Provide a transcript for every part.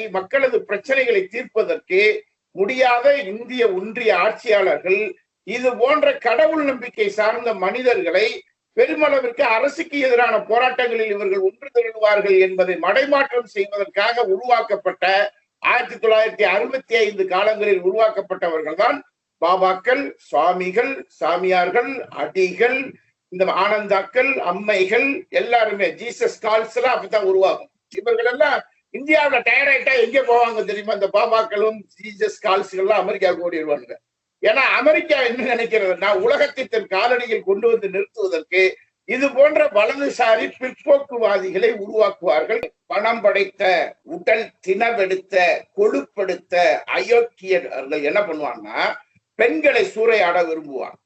உருவாக்கி மக்களது பிரச்சனைகளை தீர்ப்பதற்கு முடியாத இந்திய ஒன்றிய ஆட்சியாளர்கள் இது போன்ற கடவுள் நம்பிக்கை சார்ந்த மனிதர்களை பெருமளவிற்கு அரசுக்கு எதிரான போராட்டங்களில் இவர்கள் ஒன்று திரளுவார்கள் என்பதை மடைமாற்றம் செய்வதற்காக உருவாக்கப்பட்ட 1965 காலங்களில் உருவாக்கப்பட்டவர்கள் தான் பாபாக்கள், சுவாமிகள், சாமியார்கள், அடிகள், இந்த ஆனந்தாக்கள், அம்மைகள் எல்லாருமே ஜீசஸ் கால்ஸ் எல்லாம் அப்பதான் உருவாகும். இவர்கள் எல்லாம் இந்தியாவில டயர்டாயிட்டா எங்க போவாங்க தெரியுமா? இந்த பாபாக்களும் ஜீசஸ் கால்ஸ்கள்லாம் அமெரிக்காவுக்கு ஓடிடுவாங்க. ஏன்னா அமெரிக்கா என்ன நினைக்கிறதுனா உலகத்தை தன் காலடியில் கொண்டு வந்து நிறுத்துவதற்கு இது போன்ற வலதுசாரி பிற்போக்குவாதிகளை உருவாக்குவார்கள். பணம் படைத்த, உடல் தினவெடுத்த, கொழுப்பெடுத்த அயோக்கியர்கள் என்ன பண்ணுவாங்கன்னா பெண்களை சூறையாட விரும்புவாங்க.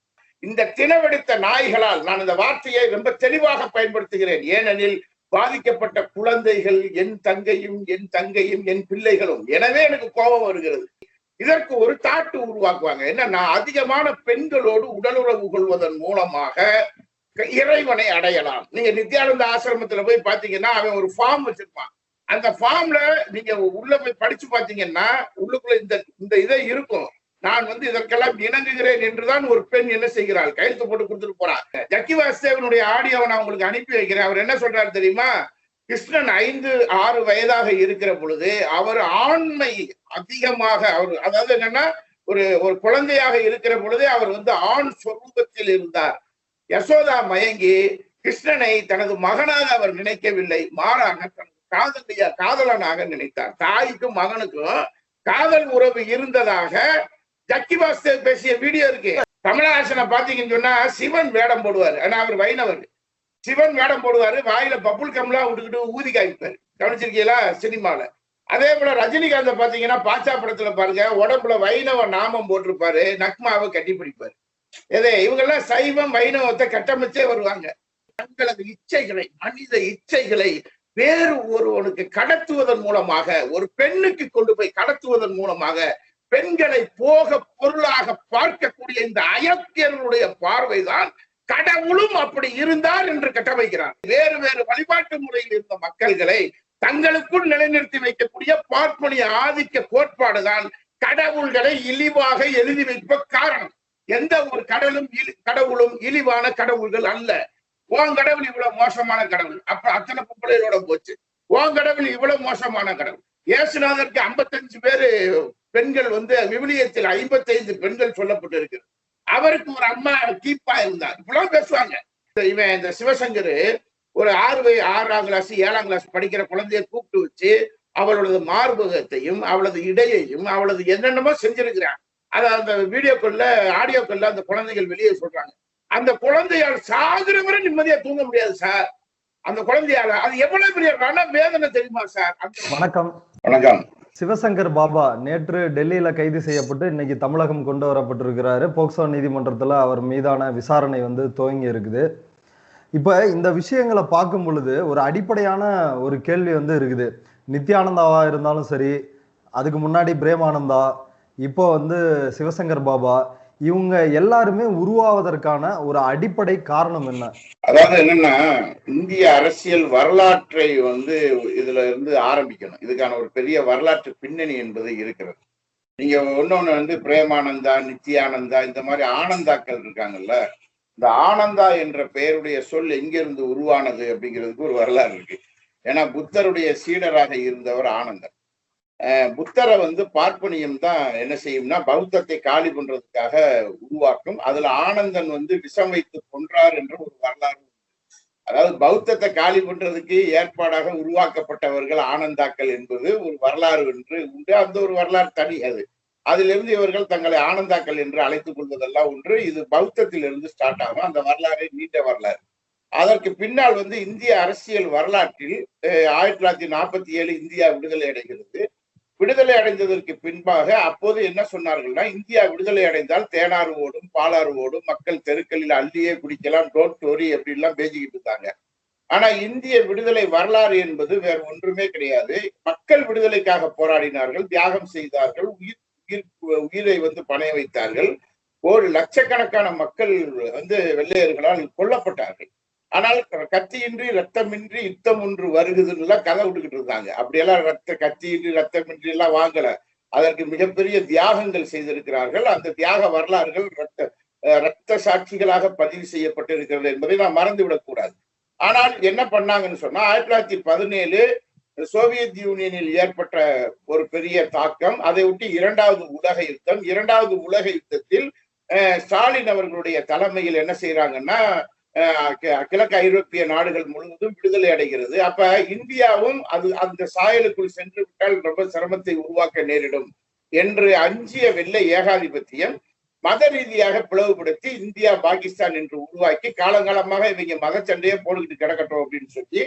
இந்த தினவெடுத்த நாய்களால், நான் இந்த வார்த்தையை ரொம்ப தெளிவாக பயன்படுத்துகிறேன், ஏனெனில் பாதிக்கப்பட்ட குழந்தைகள் என் தங்கையும் என் பிள்ளைகளும். எனவே எனக்கு கோபம் வருகிறது. இதற்கு ஒரு தாட்டு உருவாக்குவாங்க. என்னன்னா அதிகமான பெண்களோடு உடலுறவு கொள்வதன் மூலமாக இறைவனை அடையலாம். நீங்க நித்யானந்த ஆசிரமத்துல போய் பாத்தீங்கன்னா அவன் ஒரு ஃபார்ம் வச்சிருப்பான். அந்த ஃபார்ம்ல நீங்க உள்ள போய் படிச்சு பாத்தீங்கன்னா உள்ளுக்குள்ள இந்த இதை இருக்கும். நான் இதற்கெல்லாம் இணங்குகிறேன் என்றுதான் ஒரு பெண் என்ன செய்கிறாள், கையெழுத்து போட்டு கொடுத்துட்டு போறான். ஜக்கி வாசுதேவனுடைய ஆடியோவை நான் உங்களுக்கு அனுப்பி வைக்கிறேன். அவர் என்ன சொல்றாரு தெரியுமா? கிருஷ்ணன் 5-6 வயதாக இருக்கிற பொழுது அவர் ஆண்மை அதிகமாக, அவர் அதாவது என்னன்னா ஒரு குழந்தையாக இருக்கிற பொழுது அவர் ஆண் சொரூபத்தில் இருந்தார். யசோதா மயங்கி கிருஷ்ணனை தனது மகனாக அவர் நினைக்கவில்லை, மாறாக தனது காதலனாக நினைத்தார். தாய்க்கும் மகனுக்கும் காதல் உறவு இருந்ததாக ஜக்கி வாசுதேவ் பேசிய வீடியோ இருக்கு. கமலஹாசனை பாத்தீங்கன்னு சொன்னா சிவன் வேடம் போடுவார். ஆனா அவர் வைணவர். சிவன் வேடம் போடுவாரு, வாயில பப்புள் கம்லாம் விட்டுக்கிட்டு ஊதி காய்ப்பாரு. கவனிச்சிருக்கீங்களா சினிமால? அதே போல ரஜினிகாந்த பாத்தீங்கன்னா பாச்சா படத்துல பாருங்க, உடம்புல வைணவ நாமம் போட்டிருப்பாரு, நக்மாவை கட்டி பிடிப்பாரு. இவங்கெல்லாம் சைவம் வைணவத்தை கட்டமைச்சே வருவாங்க. தங்களது இச்சைகளை, மனித இச்சைகளை வேறு ஒருவனுக்கு கடத்துவதன் மூலமாக, ஒரு பெண்ணுக்கு கொண்டு போய் கடத்துவதன் மூலமாக பெண்களை போக பொருளாக பார்க்கக்கூடிய இந்த அயோக்கியர்களுடைய பார்வைதான் கடவுளும் அப்படி இருந்தார் என்று கட்டமைக்கிறார். வேறு வேறு வழிபாட்டு முறையில் இருந்த மக்கள்களை தங்களுக்குள் நிலைநிறுத்தி வைக்கக்கூடிய பார்ப்பனிய ஆதிக்க கோட்பாடுதான் கடவுள்களை இழிவாக எழுதி வைப்ப காரணம். எந்த ஒரு கடவுளும் இழிவான கடவுள்கள் அல்ல. உன் கடவுள் இவ்வளவு மோசமான கடவுள், அப்ப அத்தனை பொம்பளைகளோட போச்சு. உன் கடவுள் இவ்வளவு மோசமான கடவுள். இயேசுநாதருக்கு 55 பேரு பெண்கள் விவிலியத்தில் 55 பெண்கள் சொல்லப்பட்டு இருக்கிறது. அவருக்கு ஒரு அம்மா கீப்பா இருந்தார். இப்பெல்லாம் பேசுவாங்க. இவன் இந்த சிவசங்கர் ஒரு 6ஆம் கிளாஸ் 7ஆம் கிளாஸ் படிக்கிற குழந்தைய கூப்பிட்டு வச்சு அவளோட மார்பகத்தையும் அவளது இடையையும் அவளது என்னென்னமோ செஞ்சிருக்கிறான். அதை அந்த வீடியோக்கள்ல ஆடியோக்கள்ல அந்த குழந்தைகள் வெளியே சொல்றாங்க. அந்த குழந்தையால் சாகுற வரை நிம்மதியா தூங்க முடியாது சார். அந்த குழந்தையால அது எவ்வளவு பெரிய வேதனை தெரியுமா சார்? வணக்கம். வணக்கம். சிவசங்கர் பாபா நேற்று டெல்லியில கைது செய்யப்பட்டு இன்னைக்கு தமிழகம் கொண்டு வரப்பட்டிருக்கிறாரு. போக்சோ நீதிமன்றத்துல அவர் மீதான விசாரணை துவங்கி இருக்குது. இப்ப இந்த விஷயங்களை பார்க்கும் பொழுது ஒரு அடிப்படையான ஒரு கேள்வி இருக்குது. நித்யானந்தாவா இருந்தாலும் சரி, அதுக்கு முன்னாடி பிரேமானந்தா, இப்போ சிவசங்கர் பாபா, இவங்க எல்லாருமே உருவாவதற்கான ஒரு அடிப்படை காரணம் என்ன? அதாவது என்னன்னா, இந்திய அரசியல் வரலாற்றை இதுல இருந்து ஆரம்பிக்கணும். இதுக்கான ஒரு பெரிய வரலாற்று பின்னணி என்பது இருக்கிறது. நீங்க ஒன்னொன்னு பிரேமானந்தா, நித்யானந்தா, இந்த மாதிரி ஆனந்தாக்கள் இருக்காங்கல்ல, இந்த ஆனந்தா என்ற பெயருடைய சொல் எங்கிருந்து உருவானது அப்படிங்கிறதுக்கு ஒரு வரலாறு இருக்கு. ஏன்னா புத்தருடைய சீடராக இருந்தவர் ஆனந்தர். புத்தரை பார்ப்பனியம் தான் என்ன செய்யும்னா பௌத்தத்தை காலி பண்றதுக்காக உருவாக்கும். அதுல ஆனந்தன் விஷம் வைத்து கொன்றார் என்ற ஒரு வரலாறு. அதாவது பௌத்தத்தை காலி பண்றதுக்கு ஏற்பாடாக உருவாக்கப்பட்டவர்கள் ஆனந்தாக்கள் என்பது ஒரு வரலாறு என்று உண்டு. அந்த ஒரு வரலாறு தனி. அதிலிருந்து இவர்கள் தங்களை ஆனந்தாக்கள் என்று அழைத்துக் கொள்வதெல்லாம் ஒன்று. இது பௌத்தத்திலிருந்து ஸ்டார்ட் ஆகும். அந்த வரலாறு நீண்ட வரலாறு. அதற்கு பின்னால் இந்திய அரசியல் வரலாற்றில் 1947 இந்தியா விடுதலை அடைகிறது. விடுதலை அடைந்ததற்கு பின்பாக அப்போது என்ன சொன்னார்கள்னா, இந்தியா விடுதலை அடைந்தால் தேனாறு ஓடும், பாலாறு ஓடும், மக்கள் தெருக்களில் அள்ளியே குடிக்கலாம், டோன்ட் வரி அப்படின்லாம் பேசிக்கிட்டு இருந்தாங்க. ஆனா இந்திய விடுதலை வரலாறு என்பது வேற ஒன்றுமே கிடையாது. மக்கள் விடுதலைக்காக போராடினார்கள், தியாகம் செய்தார்கள், உயிரை பணைய வைத்தார்கள். 1 லட்சக்கணக்கான மக்கள் வெள்ளையர்களால் கொல்லப்பட்டார்கள். ஆனால் கத்தியின்றி ரத்தமின்றி யுத்தம் ஒன்று வருகுதுன்னு கதை விட்டுக்கிட்டு இருந்தாங்க. அப்படியெல்லாம் கத்தியின்றி ரத்தமின்றி எல்லாம் வாங்கல. அதற்கு மிகப்பெரிய தியாகங்கள் செய்திருக்கிறார்கள். அந்த தியாக வரலாறுகள் ரத்த சாட்சிகளாக பதிவு செய்யப்பட்டிருக்கிறது என்பதை நாம் மறந்துவிடக் கூடாது. ஆனால் என்ன பண்ணாங்கன்னு சொன்னா 1917 சோவியத் யூனியனில் ஏற்பட்ட ஒரு பெரிய தாக்கம், அதை ஒட்டி இரண்டாவது உலக யுத்தம். இரண்டாவது உலக யுத்தத்தில் ஸ்டாலின் அவர்களுடைய தலைமையில் என்ன செய்யறாங்கன்னா கிழக்கு ஐரோப்பிய நாடுகள் முழுவதும் விடுதலை அடைகிறது. அப்ப இந்தியாவும் அந்த சாயலுக்குள் சென்று விட்டால் ரொம்ப சிரமத்தை உருவாக்க நேரிடும் என்று அஞ்சிய வெள்ளை ஏகாதிபத்தியம் மத ரீதியாக பிளவுபடுத்தி இந்தியா பாகிஸ்தான் என்று உருவாக்கி காலங்காலமாக இவங்க மத சண்டையை போட்டுக்கிட்டு கிடக்கட்டும் அப்படின்னு சொல்லி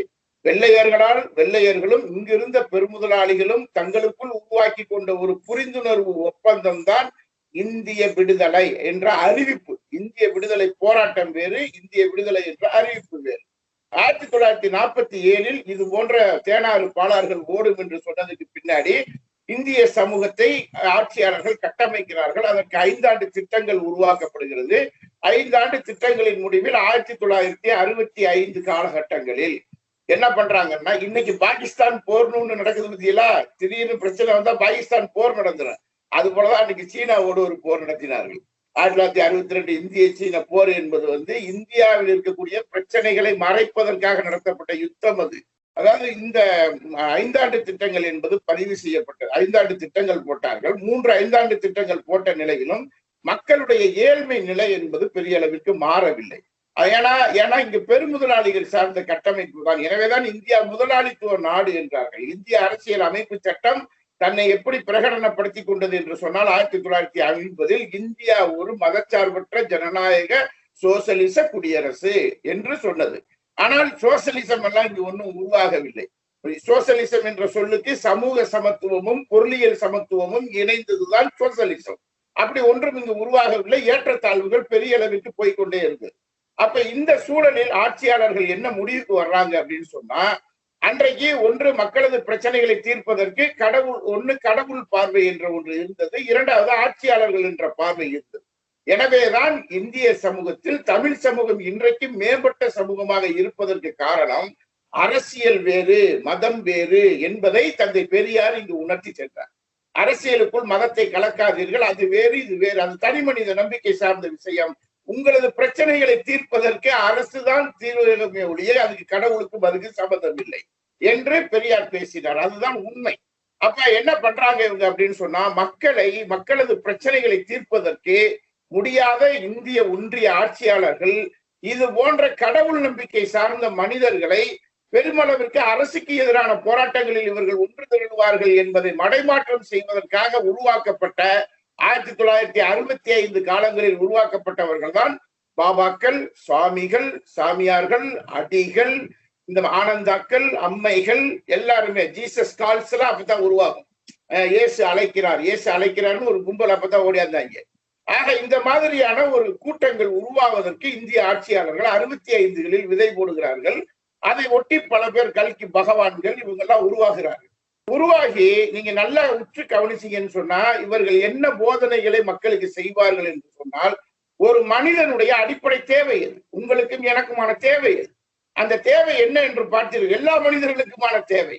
வெள்ளையர்களும் இங்கிருந்த பெருமுதலாளிகளும் தங்களுக்குள் உருவாக்கி கொண்ட ஒரு புரிந்துணர்வு ஒப்பந்தம் தான் இந்திய விடுதலை என்ற அறிவிப்பு. இந்திய விடுதலை போராட்டம் வேறு, இந்திய விடுதலை என்ற அறிவிப்பு வேறு. 1947 இது போன்ற தேனாறு பாலார்கள் ஓடும் என்று சொன்னதுக்கு பின்னாடி இந்திய சமூகத்தை ஆட்சியாளர்கள் கட்டமைக்கிறார்கள். அதற்கு 5 ஆண்டு திட்டங்கள் உருவாக்கப்படுகிறது. 5 ஆண்டு திட்டங்களின் முடிவில் 1965 காலகட்டங்களில் என்ன பண்றாங்கன்னா, இன்னைக்கு பாகிஸ்தான் போர்னு நடக்குது பத்தியெல்லாம், திடீர்னு பிரச்சனை வந்தா பாகிஸ்தான் போர் நடந்துடும். அது போலதான் அன்னைக்கு சீனாவோடு ஒரு போர் நடத்தினார்கள். 1962 இந்திய சீன போர் என்பது இந்தியாவில் இருக்கக்கூடிய பிரச்சனைகளை மறைப்பதற்காக நடத்தப்பட்ட யுத்தம். அதாவது இந்த 5 ஆண்டு திட்டங்கள் என்பது பதிவு செய்யப்பட்டது. 5 ஆண்டு திட்டங்கள் போட்டார்கள். 3 5 ஆண்டு திட்டங்கள் போட்ட நிலையிலும் மக்களுடைய ஏழ்மை நிலை என்பது பெரிய அளவிற்கு மாறவில்லை. ஏன்னா இங்கு பெருமுதலாளிகள் சார்ந்த கட்டமைப்பு தான். எனவேதான் இந்தியா முதலாளித்துவ நாடு என்றார்கள். இந்திய அரசியல் அமைப்பு சட்டம் தன்னை எப்படி பிரகடனப்படுத்திக் கொண்டது என்று சொன்னால் 1950 இந்தியா ஒரு மதச்சார்பற்ற ஜனநாயக சோசலிச குடியரசு என்று சொன்னது. ஆனால் சோசலிசம் எல்லாம் இங்கு ஒன்றும் உருவாகவில்லை. சோசலிசம் என்ற சொல்லுக்கு சமூக சமத்துவமும் பொருளியல் சமத்துவமும் இணைந்ததுதான் சோசலிசம். அப்படி ஒன்றும் இங்கு உருவாகவில்லை. ஏற்றத்தாழ்வுகள் பெரிய அளவிற்கு போய்கொண்டே இருக்கு. அப்ப இந்த சூழலில் ஆட்சியாளர்கள் என்ன முடிவுக்கு வர்றாங்க அப்படின்னு சொன்னா, அன்றைக்கு ஒன்று மக்களது பிரச்சனைகளை தீர்ப்பதற்கு கடவுள் பார்வை என்ற ஒன்று இருந்தது. இரண்டாவது ஆட்சியாளர்கள் என்ற பார்வை இருந்தது. எனவேதான் இந்திய சமூகத்தில் தமிழ் சமூகம் இன்றைக்கு மேம்பட்ட சமூகமாக இருப்பதற்கு காரணம் அரசியல் வேறு மதம் வேறு என்பதை தந்தை பெரியார் இங்கு உணர்த்தி சென்றார். அரசியலுக்குள் மதத்தை கலக்காதீர்கள், அது வேறு இது வேறு, அது தனி மனித நம்பிக்கை சார்ந்த விஷயம். உங்களது பிரச்சனைகளை தீர்ப்பதற்கு அரசுதான் தீர்வுமே ஒழிய அதுக்கு கடவுளுக்கும் அதுக்கு சம்பந்தம் இல்லை என்று பெரியார் பேசினார். அதுதான் உண்மை. அப்ப என்ன பண்றாங்க இவங்க அப்படின்னு சொன்னா, மக்களது பிரச்சனைகளை தீர்ப்பதற்கு முடியாத இந்திய ஒன்றிய ஆட்சியாளர்கள் இது போன்ற கடவுள் நம்பிக்கை சார்ந்த மனிதர்களை பெருமளவிற்கு அரசுக்கு எதிரான போராட்டங்களில் இவர்கள் ஒன்று திரளுவார்கள் என்பதை மடைமாற்றம் செய்வதற்காக உருவாக்கப்பட்ட 1965 காலங்களில் உருவாக்கப்பட்டவர்கள் தான் பாபாக்கள், சுவாமிகள், சாமியார்கள், அடிகள், இந்த ஆனந்தாக்கள், அம்மைகள் எல்லாருமே. ஜீசஸ் கால்ஸ் எல்லாம் அப்பதான் உருவாகும். இயேசு அழைக்கிறார்னு ஒரு கும்பல் அப்பதான் ஓடியாந்தாங்க. ஆக இந்த மாதிரியான ஒரு கூட்டங்கள் உருவாவதற்கு இந்திய ஆட்சியாளர்கள் 65களில் விதை போடுகிறார்கள். அதை ஒட்டி பல பேர் கல்கி பகவான்கள் இவங்கெல்லாம் உருவாகிறார்கள். உருவாகி நீங்க நல்லா உற்று கவனிச்சீங்கன்னு சொன்னா, இவர்கள் என்ன போதனைகளை மக்களுக்கு செய்வார்கள் என்று சொன்னால், ஒரு மனிதனுடைய அடிப்படை தேவை எது, உங்களுக்கும் எனக்குமான தேவை எது, அந்த தேவை என்ன என்று பார்த்தீர்கள். எல்லா மனிதர்களுக்குமான தேவை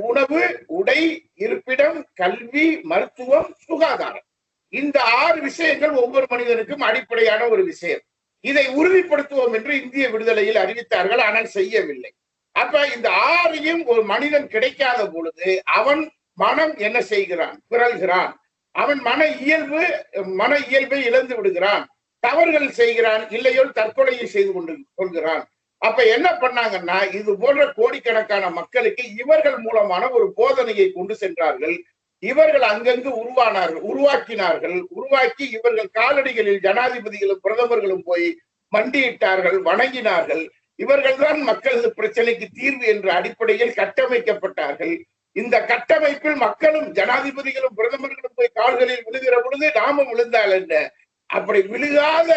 உணவு, உடை, இருப்பிடம், கல்வி, மருத்துவம், சுகாதாரம். இந்த 6 விஷயங்கள் ஒவ்வொரு மனிதனுக்கும் அடிப்படையான ஒரு விஷயம். இதை உறுதிப்படுத்துவோம் என்று இந்திய விடுதலையில் அறிவித்தார்கள். ஆனால் செய்யவில்லை. அப்ப இந்த 6ஐயும் ஒரு மனிதன் கிடைக்காத பொழுது அவன் மனம் என்ன செய்கிறான்? பிறழ்கிறான். அவன் மன இயல்பை இழந்து விடுகிறான். தவறுகள் செய்கிறான். இல்லையோ தற்கொலையை செய்து கொள்கிறான். அப்ப என்ன பண்ணாங்கன்னா, இது போன்ற கோடிக்கணக்கான மக்களுக்கு இவர்கள் மூலமான ஒரு போதனையை கொண்டு சென்றார்கள். இவர்கள் அங்கங்கு உருவாக்கினார்கள். உருவாக்கி இவர்கள் காலடிகளில் ஜனாதிபதிகளும் பிரதமர்களும் போய் மண்டியிட்டார்கள், வணங்கினார்கள். இவர்கள் தான் மக்களது பிரச்சனைக்கு தீர்வு என்ற அடிப்படையில் கட்டமைக்கப்பட்டார்கள். இந்த கட்டமைப்பில் மக்களும் ஜனாதிபதிகளும் பிரதமர்களும் போய் கால்களில் விழுகிற பொழுது நாமும் விழுந்தால் என்ன? அப்படி விழுகாத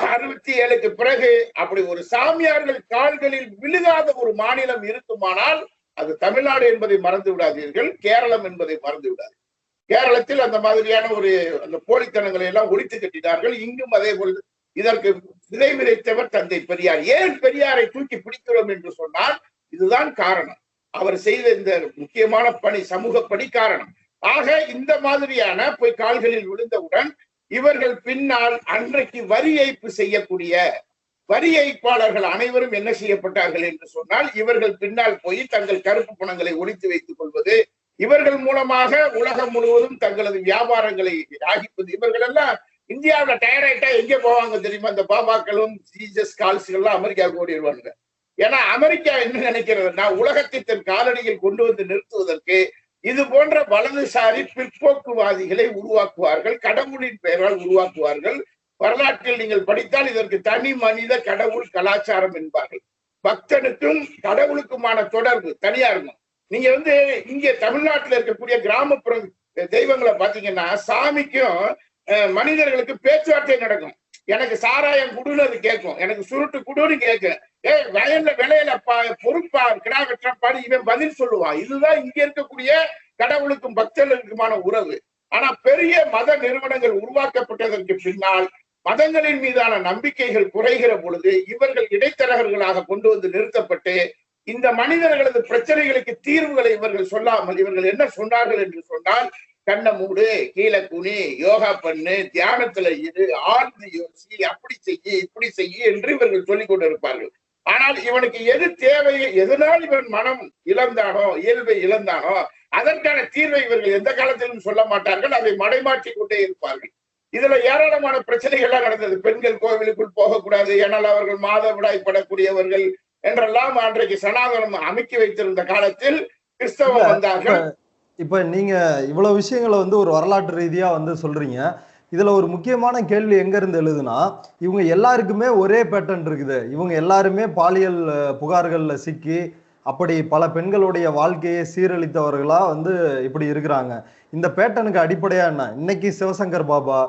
67க்கு பிறகு அப்படி ஒரு சாமியார்கள் கால்களில் விழுகாத ஒரு மாநிலம் இருக்குமானால் அது தமிழ்நாடு என்பதை மறந்து விடாதீர்கள், கேரளம் என்பதை மறந்து விடாதீர்கள். கேரளத்தில் அந்த மாதிரியான அந்த போலித்தனங்களை எல்லாம் ஒழித்து கட்டினார்கள். இங்கும் அதே போல் இதற்கு விதை விதைத்தவர் தந்தை பெரியார். ஏன் பெரியாரை தூக்கி பிடிக்கிறோம் என்று சொன்னால் இதுதான் காரணம். அவர் செய்த இந்த முக்கியமான பணி, சமூக பணி காரணம். ஆக இந்த மாதிரியான போய் கால்களில் விழுந்தவுடன் இவர்கள் பின்னால் அன்றைக்கு வரி ஏய்ப்பு செய்யக்கூடிய வரி ஏய்ப்பாளர்கள் அனைவரும் என்ன செய்யப்பட்டார்கள் என்று சொன்னால், இவர்கள் பின்னால் போய் தங்கள் கருப்பு பணங்களை ஒளித்து வைத்துக் கொள்வது, இவர்கள் மூலமாக உலகம் முழுவதும் தங்களது வியாபாரங்களை ஆகிப்பது. இவர்கள் எல்லாம் இந்தியாவில டைரக்டா எங்க போவாங்க தெரியுமா? இந்த பாபாக்களும் ஜீசஸ் கால்ஸ்கள்லாம் அமெரிக்காவுக்கு ஓடிடுவாங்க. ஏன்னா அமெரிக்கா என்ன நினைக்கிறதுனா, உலகத்தை தன் காலடியில் கொண்டு வந்து நிறுத்துவதற்கு இது போன்ற வலதுசாரி பிற்போக்குவாதிகளை உருவாக்குவார்கள், கடவுளின் பெயரால் உருவாக்குவார்கள். வரலாற்றில் நீங்கள் படித்தால் இதற்கு தனி மனித கடவுள் கலாச்சாரம் என்பார்கள். பக்தனுக்கும் கடவுளுக்குமான தொடர்பு தனியா இருக்கும். நீங்க இங்க தமிழ்நாட்டில் இருக்கக்கூடிய கிராமப்புற தெய்வங்களை பாத்தீங்கன்னா, சாமிக்கும் மனிதர்களுக்கு பேச்சுவார்த்தை நடக்கும். எனக்கு சாராயம் குடுன்னு அது கேட்கும், எனக்கு சுருட்டு குடுன்னு கேட்கும். வயல்ல விளையில பொறுப்பா கிடா வெற்றப்பாடு இவன் பதில் சொல்லுவான். இதுதான் இங்க இருக்கக்கூடிய கடவுளுக்கும் பக்தர்களுக்குமான உறவு. ஆனா பெரிய மத நிறுவனங்கள் உருவாக்கப்பட்டதற்கு பின்னால் மதங்களின் மீதான நம்பிக்கைகள் குறைகிற பொழுது இவர்கள் இடைத்தரகர்களாக கொண்டு வந்து நிறுத்தப்பட்டு இந்த மனிதர்களது பிரச்சனைகளுக்கு தீர்வுகளை இவர்கள் சொல்லாமல் இவர்கள் என்ன சொன்னார்கள் என்று சொன்னால், கண்ணை மூடு, கீழே குனி, யோகா பண்ணு, தியானத்துல இரு, ஆழ்ந்து யோசி, அப்படி செய்ய இப்படி செய்ய என்று இவர்கள் சொல்லிக் கொண்டிருப்பார்கள். ஆனால் இவனுக்கு எது தேவை, எதனால் இவன் மனம் இழந்தானோ, இயல்பை இழந்தானோ, அதற்கான தீர்வை இவர்கள் எந்த காலத்திலும் சொல்ல மாட்டார்கள். அதை மடைமாற்றி கொண்டே இருப்பார்கள். இதுல ஏராளமான பிரச்சனைகள்லாம் நடந்தது. பெண்கள் கோவிலுக்குள் போகக்கூடாது, ஏனால் அவர்கள் மாதவிடாய்ப்படக்கூடியவர்கள் என்றெல்லாம் அன்றைக்கு சனாதனம் அமைக்கி வைத்திருந்த காலத்தில் கிறிஸ்தவம் வந்தார்கள். இப்ப நீங்க இவ்வளவு விஷயங்களை ஒரு வரலாற்று ரீதியா சொல்றீங்க. இதுல ஒரு முக்கியமான கேள்வி எங்க இருந்து எழுதுனா, இவங்க எல்லாருக்குமே ஒரே பேட்டர்ன் இருக்குது. இவங்க எல்லாருமே பாலியல் புகார்கள்ல சிக்கி அப்படி பல பெண்களுடைய வாழ்க்கையை சீரழித்தவர்களா இப்படி இருக்கிறாங்க. இந்த பேட்டர்னுக்கு அடிப்படையா என்ன? இன்னைக்கு சிவசங்கர் பாபா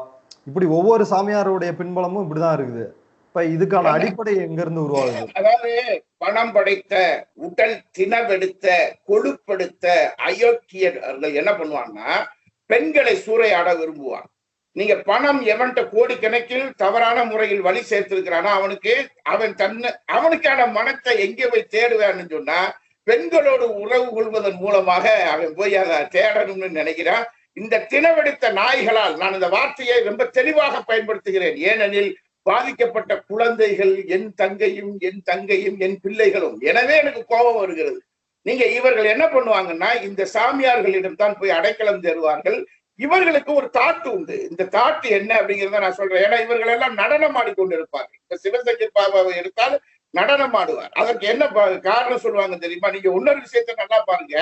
இப்படி ஒவ்வொரு சாமியாருடைய பின்பலமும் இப்படிதான் இருக்குது. இப்ப இதுக்கான அடிப்படை எங்க இருந்து உருவாகுது? அதாவது பணம் படைத்த, உடல் தினவெடுத்த, கொழுப்படுத்த அயோக்கியர்கள் என்ன பண்ணுவாங்கன்னா, பெண்களை சூறையாட விரும்புவான். நீங்க பணம் எவன்கிட்ட கோடிக்கணக்கில் தவறான முறையில் வழி சேர்த்திருக்கிறானா அவனுக்கான மனத்தை எங்கே போய் தேடுவான்னு சொன்னா, பெண்களோடு உறவு கொள்வதன் மூலமாக அவன் போய் அதை தேடணும்னு நினைக்கிறான். இந்த தினவெடுத்த நாய்களால், நான் இந்த வார்த்தையை ரொம்ப தெளிவாக பயன்படுத்துகிறேன், ஏனெனில் பாதிக்கப்பட்ட குழந்தைகள் என் தங்கையும் என் பிள்ளைகளும். எனவே எனக்கு கோபம் வருகிறது. நீங்க இவர்கள் என்ன பண்ணுவாங்கன்னா, இந்த சாமியார்களிடம் தான் போய் அடைக்கலம் தேடுவார்கள். இவர்களுக்கு ஒரு தாட்டு உண்டு. இந்த தாட்டு என்ன அப்படிங்கிறத நான் சொல்றேன். ஏன்னா இவர்கள் எல்லாம் நடனம் ஆடிக்கொண்டிருப்பார்கள். இப்ப சிவசங்கர் பாபாவை எடுத்தால் நடனம் ஆடுவார். அதற்கு என்ன காரணம் சொல்லுவாங்க தெரியுமா? நீங்க இன்னொரு விஷயத்த நல்லா பாருங்க.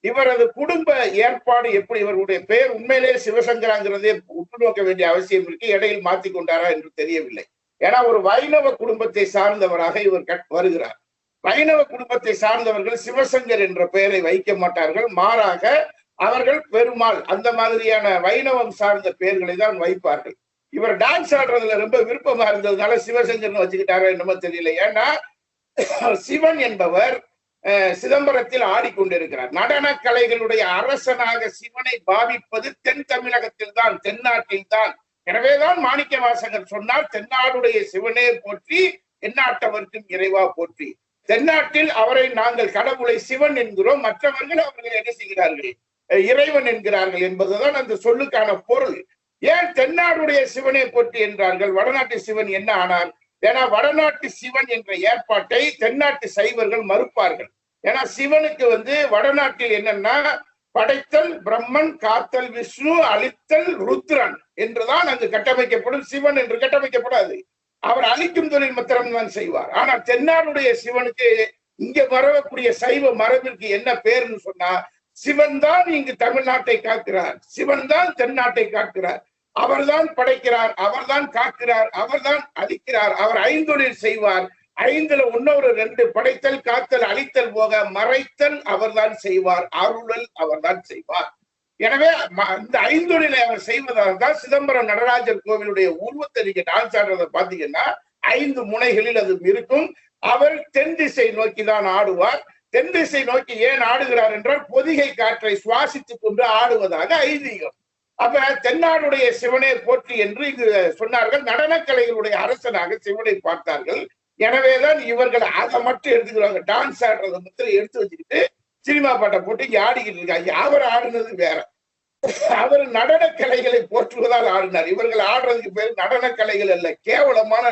இவரது குடும்ப ஏற்பாடு எப்படி, இவருடைய பெயர் உண்மையிலேயே சிவசங்கராங்கிறதே உற்று நோக்க வேண்டிய அவசியம் இருக்கு. இடையில் மாத்தி கொண்டாரா என்று தெரியவில்லை. ஏன்னா ஒரு வைணவ குடும்பத்தை சார்ந்தவராக இவர் வருகிறார். வைணவ குடும்பத்தை சார்ந்தவர்கள் சிவசங்கர் என்ற பெயரை வைக்க மாட்டார்கள். மாறாக அவர்கள் பெருமாள், அந்த மாதிரியான வைணவம் சார்ந்த பெயர்களை தான் வைப்பார்கள். இவர் டான்ஸ் ஆடுறதுல ரொம்ப விருப்பமா இருந்ததுனால சிவசங்கர்னு வச்சுக்கிட்டாரோ என்னமோ தெரியல. ஏன்னா சிவன் என்பவர் சிதம்பரத்தில் ஆடிக்கொண்டிருக்கிறார். நடன கலைகளுடைய அரசனாக சிவனை பாவிப்பது தென் தமிழகத்தில் தான், தென்னாட்டில் தான். எனவேதான் மாணிக்க வாசகர் சொன்னார், தென்னாடுடைய சிவனே போற்றி, எந்நாட்டவர்க்கும் இறைவா போற்றி. தென்னாட்டில் அவரை நாங்கள் கடவுளை சிவன் என்கிறோம், மற்றவர்கள் அவர்கள் என்ன செய்கிறார்கள், இறைவன் என்கிறார்கள் என்பதுதான் அந்த சொல்லுக்கான பொருள். ஏன் தென்னாடுடைய சிவனை போற்றி என்றார்கள்? வடநாட்டு சிவன் என்ன ஆனார்? ஏன்னா வடநாட்டு சிவன் என்ற ஏற்பாட்டை தென்னாட்டு சைவர்கள் மறுப்பார்கள். ஏன்னா சிவனுக்கு வடநாட்டில் என்னன்னா, படைத்தல் பிரம்மன், காத்தல் விஷ்ணு, அழித்தல் ருத்ரன் என்றுதான் அங்கு கட்டமைக்கப்படும். சிவன் என்று கட்டமைக்கப்படாது. அவர் அழிக்கும் தொழில் மாத்திரம்தான் செய்வார். ஆனால் தென்னாடுடைய சிவனுக்கு இங்க வரக்கூடிய சைவ மரபிற்கு என்ன பேருன்னு சொன்னா, சிவன் தான் இங்கு தமிழ்நாட்டை காக்கிறார், சிவன் தான் தென்னாட்டை காக்கிறார், அவர்தான் படைக்கிறார், அவர்தான் காக்கிறார், அவர்தான் அழிக்கிறார், அவர் ஐந்தொழில் செய்வார். ஐந்துல இன்னொரு 2 படைத்தல், காத்தல், அழித்தல் போக மறைத்தல் அவர்தான் செய்வார், அருளல் அவர்தான் செய்வார். எனவே இந்த ஐந்தொழிலை அவர் செய்வதால் தான் சிதம்பரம் நடராஜர் கோவிலுடைய உருவத்தை நீங்க டான்ஸ் ஆடுறதை பாத்தீங்கன்னா 5 முனைகளில் அது இருக்கும். அவர் தென் திசை நோக்கி தான் ஆடுவார். தென் திசை நோக்கி ஏன் ஆடுகிறார் என்றால் பொதிகை காற்றை சுவாசித்துக் கொண்டு ஆடுவதாக ஐதீகம். அப்ப தென்னாடுடைய சிவனை போற்றி என்று இங்கு சொன்னார்கள். நடனக்கலைகளுடைய அரசனாக சிவனை பார்த்தார்கள். எனவேதான் இவர்கள் அதை மட்டும் எடுத்துக்கிறாங்க. டான்ஸ் ஆடுறதை மட்டும் எடுத்து வச்சுக்கிட்டு சினிமா பாட்டை போட்டு இங்க ஆடிக்கிட்டு இருக்காங்க. அவர் ஆடுனது வேற. அவர் நடன கலைகளை போற்றுவதால் ஆடினார். இவர்கள் ஆடுறதுக்கு பேர் நடன கலைகள் அல்ல, கேவலமான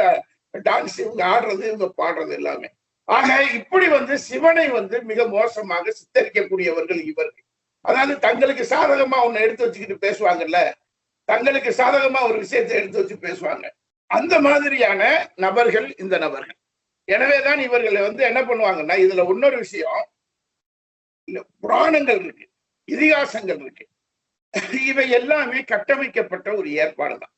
டான்ஸ். இவங்க ஆடுறது, இவங்க பாடுறது எல்லாமே. ஆக இப்படி சிவனை மிக மோசமாக சித்தரிக்கக்கூடியவர்கள் இவர்கள். அதாவது தங்களுக்கு சாதகமா ஒண்ணு எடுத்து வச்சுக்கிட்டு பேசுவாங்கல்ல, தங்களுக்கு சாதகமா ஒரு விஷயத்தை எடுத்து வச்சு பேசுவாங்க. அந்த மாதிரியான நபர்கள் இந்த நபர்கள். எனவேதான் இவர்கள் என்ன பண்ணுவாங்கன்னா, இதுல இன்னொரு விஷயம், புராணங்கள் இருக்கு, இதிகாசங்கள் இருக்கு, இவை எல்லாமே கட்டமைக்கப்பட்ட ஒரு ஏற்பாடு தான்.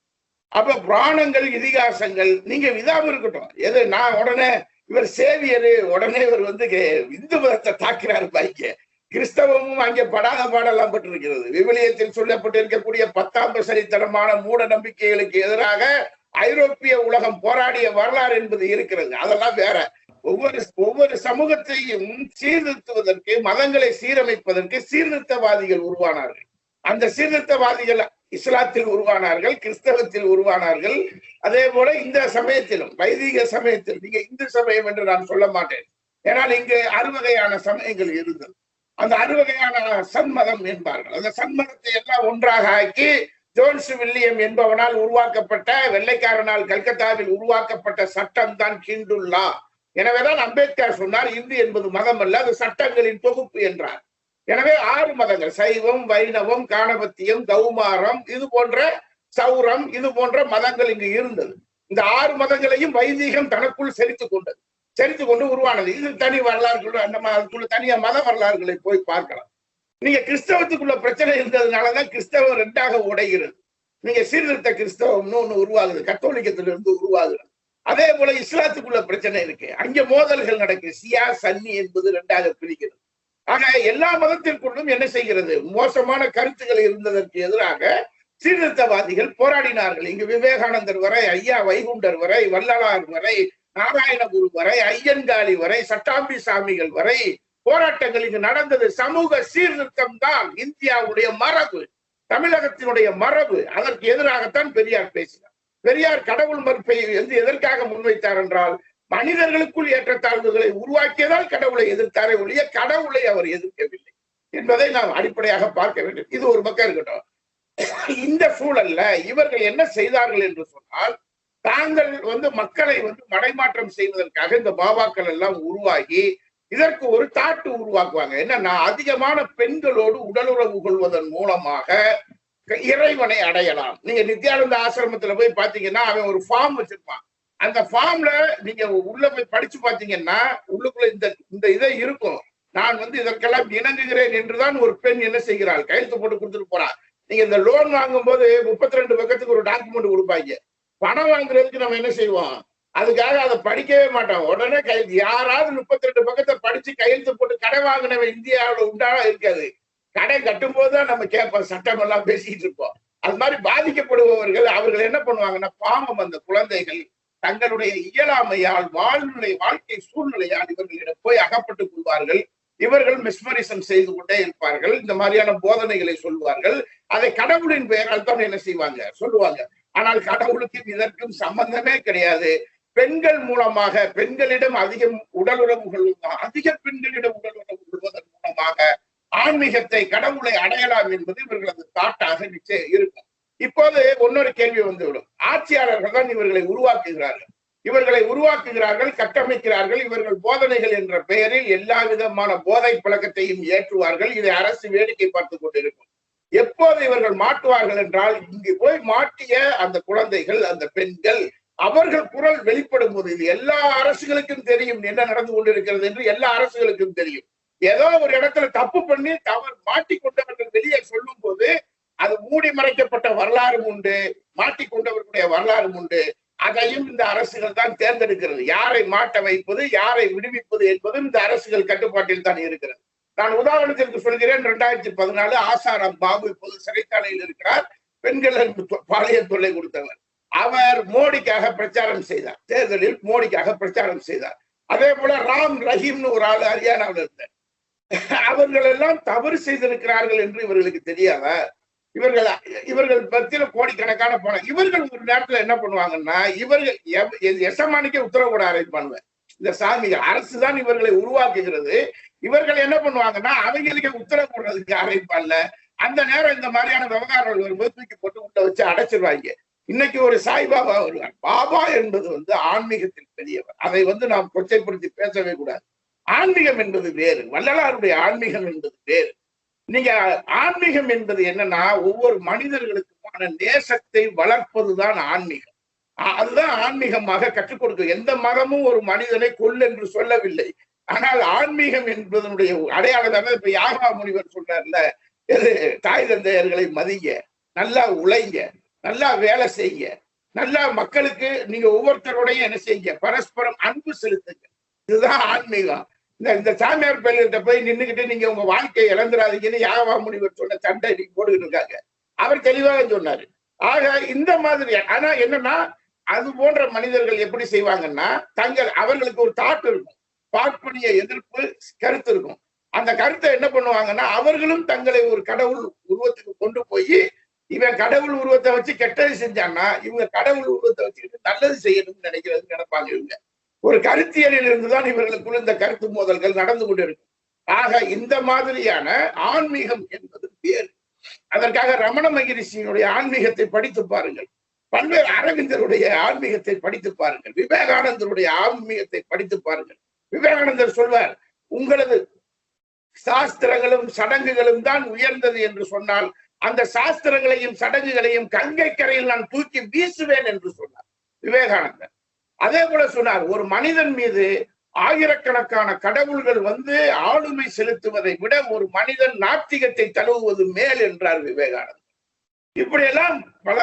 அப்ப புராணங்கள், இதிகாசங்கள், நீங்க விதாபம் இருக்கட்டும், எது நான் உடனே இவர் சேவியரு, உடனே இவர் இந்து மதத்தை தாக்கிறாரு பாய்க்க. கிறிஸ்தவமும் அங்கே படாத பாடெல்லாம் பட்டிருக்கிறது. விவிலியத்தில் சொல்லப்பட்டிருக்கக்கூடிய 10ஆம் பசரித்தனமான மூட நம்பிக்கைகளுக்கு எதிராக ஐரோப்பிய உலகம் போராடிய வரலாறு என்பது இருக்கிறது. அதெல்லாம் வேற. ஒவ்வொரு சமூகத்தையும் சீர்திருத்துவதற்கு, மதங்களை சீரமைப்பதற்கு சீர்திருத்தவாதிகள் உருவானார்கள். அந்த சீர்திருத்தவாதிகள் இஸ்லாத்தில் உருவானார்கள், கிறிஸ்தவத்தில் உருவானார்கள். அதே போல இந்த சமயத்திலும், வைதிக சமயத்தில், நீங்க இந்து சமயம் என்று நான் சொல்ல மாட்டேன், ஏனால் இங்கு 6 வகையான சமயங்கள் இருந்தது. அந்த 6 வகையான சன்மதம் என்பார்கள். அந்த சன்மதத்தை எல்லாம் ஒன்றாக ஆக்கி ஜோன்ஸ் வில்லியம் என்பவனால் உருவாக்கப்பட்ட, வெள்ளைக்காரனால் கல்கத்தாவில் உருவாக்கப்பட்ட சட்டம் தான் ஹிந்துல்லா. எனவேதான் அம்பேத்கர் சொன்னார், இந்து என்பது மதம் அல்ல, அது சட்டங்களின் தொகுப்பு என்றார். எனவே 6 மதங்கள், சைவம், வைணவம், காணபத்தியம், கௌமாரம், இது போன்ற சௌரம், இது போன்ற மதங்கள் இங்கு இருந்தது. இந்த 6 மதங்களையும் வைதிகம் தனக்குள் செறித்து கொண்டு உருவானது. இது தனி வரலாறுகள், அதுக்குள்ள தனியா மத வரலாறுகளை போய் பார்க்கலாம். நீங்க கிறிஸ்தவத்துக்குள்ள பிரச்சனை இருந்ததுனாலதான் கிறிஸ்தவம் 2ஆக உடைகிறது. நீங்க சீர்திருத்த கிறிஸ்தவம்னு ஒண்ணு உருவாகுது, கத்தோலிக்கத்திலிருந்து உருவாகுது. அதே போல இஸ்லாத்துக்குள்ள பிரச்சனை இருக்கு, அங்க மோதல்கள் நடக்குது. சியா சன்னி என்பது 2ஆக பிரிக்கிறது. ஆக எல்லா மதத்திற்குள்ளும் என்ன செய்கிறது, மோசமான கருத்துக்கள் இருந்ததற்கு எதிராக சீர்திருத்தவாதிகள் போராடினார்கள். இங்கு விவேகானந்தர் வரை, ஐயா வைகுண்டர் வரை, வள்ளலார் வரை, நாராயணகுரு வரை, ஐயன்காளி வரை, சட்டாம்பி சாமிகள் வரை போராட்டங்கள் இங்கு நடந்தது. சமூக சீர்திருத்தம் தான் இந்தியாவுடைய மரபு, தமிழகத்தினுடைய மரபு. அதற்கு எதிராகத்தான் பெரியார் பேசினார். பெரியார் கடவுள் மறுப்பை எதற்காக முன்வைத்தார் என்றால், மனிதர்களுக்குள் ஏற்றத்தாழ்வுகளை உருவாக்கியதால் கடவுளை எதிர்த்தாரே ஒழிய கடவுளை அவர் எதிர்க்கவில்லை என்பதை நாம் அடிப்படையாக பார்க்க வேண்டும். இது ஒரு பக்கம் இருக்கட்டும். இந்த சூழல்ல இவர்கள் என்ன செய்தார்கள் என்று சொன்னால், தாங்கள் மக்களை மடைமாற்றம் செய்வதற்காக இந்த பாபாக்கள் எல்லாம் உருவாகி இதற்கு ஒரு தாட்டு உருவாக்குவாங்க. என்னன்னா, அதிகமான பெண்களோடு உடலுறவு கொள்வதன் மூலமாக இறைவனை அடையலாம். நீங்க நித்யானந்த ஆசிரமத்துல போய் பாத்தீங்கன்னா, அவன் ஒரு ஃபார்ம் வச்சிருப்பான். அந்த ஃபார்ம்ல நீங்க உள்ள போய் படிச்சு பாத்தீங்கன்னா, உள்ளுக்குள்ள இந்த இதை இருக்கும். நான் இதற்கெல்லாம் இணங்குகிறேன் என்றுதான் ஒரு பெண் என்ன செய்கிறாள், கையெழுத்து போட்டு கொடுத்துட்டு போறா. நீங்க இந்த லோன் வாங்கும் போது 32 பக்கத்துக்கு ஒரு டாக்குமெண்ட் கொடுப்பாங்க. பணம் வாங்குறதுக்கு நம்ம என்ன செய்வோம், அதுக்காக அதை படிக்கவே மாட்டோம். உடனே யாராவது 32 பக்கத்தை படிச்சு கையெழுத்து போட்டு கடை வாங்கினவன் இந்தியாவில் உண்டானா இருக்காது. கடை கட்டும் போதுதான் நம்ம கேட்போம், சட்டம் எல்லாம் பேசிட்டு இருப்போம். அது மாதிரி பாதிக்கப்படுபவர்கள் அவர்கள் என்ன பண்ணுவாங்கன்னா, பாவம் அந்த குழந்தைகள் தங்களுடைய இயலாமையால், வாழ்க்கை சூழ்நிலையால் இவர்களிடம் போய் அகப்பட்டுக் கொள்வார்கள். இவர்கள் மெஸ்மரிசம் செய்து கொண்டே இருப்பார்கள், இந்த மாதிரியான போதனைகளை சொல்லுவார்கள். அதை கடவுளின் பெயரால் தான் என்ன செய்வாங்க, சொல்லுவாங்க. ஆனால் கடவுளுக்கும் இதற்கும் சம்பந்தமே கிடையாது. பெண்கள் மூலமாக, பெண்களிடம் அதிகம் உடலுறவுகள், அதிக பெண்களிடம் உடலுறவு கொள்வதன் மூலமாக ஆன்மீகத்தை, கடவுளை அடையலாம் என்பது இவர்களது தாட்டாக நிச்சயம் இருக்கும். இப்போது இன்னொரு கேள்வி வந்துவிடும். ஆட்சியாளர்கள் தான் இவர்களை உருவாக்குகிறார்கள், கட்டமைக்கிறார்கள். இவர்கள் போதனைகள் என்ற பெயரில் எல்லா விதமான போதை பழக்கத்தையும் ஏற்றுவார்கள். இதை அரசு வேடிக்கை பார்த்துக் கொண்டிருக்கும். எப்போது இவர்கள் மாட்டுவார்கள் என்றால், இங்கு போய் மாட்டிய அந்த குழந்தைகள், அந்த பெண்கள், அவர்கள் குரல் வெளிப்படும் போது, இது எல்லா அரசுகளுக்கும் தெரியும் என்ன நடந்து கொண்டிருக்கிறது என்று. எல்லா அரசுகளுக்கும் தெரியும். ஏதோ ஒரு இடத்துல தப்பு பண்ணி மாட்டிக்கொண்டவர்கள் வெளியே சொல்லும் போது, அது மூடி மறைக்கப்பட்ட வரலாறும் உண்டு, மாட்டிக்கொண்டவர்களுடைய வரலாறும் உண்டு. அதையும் இந்த அரசுகள் தான் தேர்ந்தெடுக்கிறது. யாரை மாட்ட வைப்பது, யாரை விடுவிப்பது என்பதும் இந்த அரசுகள் கட்டுப்பாட்டில் தான் இருக்கிறது. நான் உதாரணத்திற்கு சொல்கிறேன். 2014 ஆசாராம் பாபு இப்போது சிறைச்சாலையில் இருக்கிறார். பெண்கள் பாலியல் தொல்லை கொடுத்தவர். அவர் மோடிக்காக பிரச்சாரம் செய்தார், தேர்தலில் மோடிக்காக பிரச்சாரம் செய்தார். அதே போல ராம் ரஹீம்னு ஒரு ஆள் ஹரியானாவில் இருந்தார். அவர்கள் எல்லாம் தவறு செய்திருக்கிறார்கள் என்று இவர்களுக்கு தெரியாதா? இவர்கள் இவர்கள் பத்தியில கோடிக்கணக்கான பணம். இவர்கள் ஒரு நேரத்துல என்ன பண்ணுவாங்கன்னா, இவர்கள் எசமானிக்க உத்தரவு கூட ஆரம்பிப்பாங்க. இந்த சாமிகள் அரசுதான் இவர்களை உருவாக்குகிறது. இவர்கள் என்ன பண்ணுவாங்கன்னா, அவங்களுக்கு உத்தரவு போடுறதுக்கு ஆரம்பிப்பாங்கல்ல, அந்த நேரம் இந்த மாதிரியான விவகாரங்கள் வரும்போது தூக்கி போட்டு உள்ள வச்சு அடைச்சிருவாங்க. இன்னைக்கு ஒரு சாய்பாபா வருவார். பாபா என்பது ஆன்மீகத்தில் பெரியவர். அதை நாம் கொச்சைப்படுத்தி பேசவே கூடாது. ஆன்மீகம் என்பது வேறு, வள்ளலாருடைய ஆன்மீகம் என்பது வேறு. நீங்க ஆன்மீகம் என்பது என்னன்னா, ஒவ்வொரு மனிதர்களுக்குமான நேசத்தை வளர்ப்பதுதான் ஆன்மீகம். அதுதான் ஆன்மீகமாக கற்றுக் கொடுக்கும். எந்த மதமும் ஒரு மனிதனை கொல் என்று சொல்லவில்லை. ஆனால் ஆன்மீகம் என்பதனுடைய அடையாளம் இப்ப யாகா முனிவர் சொல்றாருல, தாய் தந்தையர்களை மதிங்க, நல்லா உழைங்க, நல்லா வேலை செய்யுங்க, நல்லா மக்களுக்கு நீங்க ஒவ்வொருத்தரோடையும் என்ன செய்யுங்க, பரஸ்பரம் அன்பு செலுத்துங்க. இதுதான் ஆன்மீகம். இந்த சாமியார் பள்ளிகிட்ட போய் நின்றுகிட்டு நீங்க உங்க வாழ்க்கையை இழந்துடாதீங்கன்னு யாகவா முனிவர் சொன்ன சண்டை போட்டுக்கிட்டு இருக்காங்க. அவர் தெளிவாக சொன்னாரு. ஆக இந்த மாதிரி, ஆனா என்னன்னா, அது போன்ற மனிதர்கள் எப்படி செய்வாங்கன்னா, அவர்களுக்கு ஒரு தாட் இருக்கும், பார்ப்பனிய எதிர்ப்பு கருத்து இருக்கும். அந்த கருத்தை என்ன பண்ணுவாங்கன்னா, அவர்களும் தங்களை ஒரு கடவுள் உருவத்துக்கு கொண்டு போய், இவன் கடவுள் உருவத்தை வச்சு கெட்டது செஞ்சான்னா இவங்க கடவுள் உருவத்தை வச்சுக்கிட்டு நல்லது செய்யணும்னு நினைப்பாங்க. இவங்க ஒரு கருத்தியலில் இருந்துதான் இவர்களுக்குள்ள இந்த கருத்து மோதல்கள் நடந்து கொண்டிருக்கும். ஆக இந்த மாதிரியான ஆன்மீகம் என்பது வேறு. அதற்காக ரமண மகரிஷியினுடைய ஆன்மீகத்தை படித்து பாருங்கள், பல்வேறு அரவிந்தருடைய ஆன்மீகத்தை படித்து பாருங்கள், விவேகானந்தருடைய ஆன்மீகத்தை படித்து பாருங்கள். விவேகானந்தர் சொல்வார், உங்களது சாஸ்திரங்களும் சடங்குகளும் தான் உயர்ந்தது என்று சொன்னால், அந்த சாஸ்திரங்களையும் சடங்குகளையும் கங்கை கரையில் நான் தூக்கி வீசுவேன் என்று சொன்னார் விவேகானந்தர். அதே போல சொன்னார், ஒரு மனிதன் மீது ஆயிரக்கணக்கான கடவுள்கள் ஆளுமை செலுத்துவதை விட ஒரு மனிதன் நாத்திகத்தை தழுவுவது மேல் என்றார் விவேகானந்தர். இப்படியெல்லாம் பல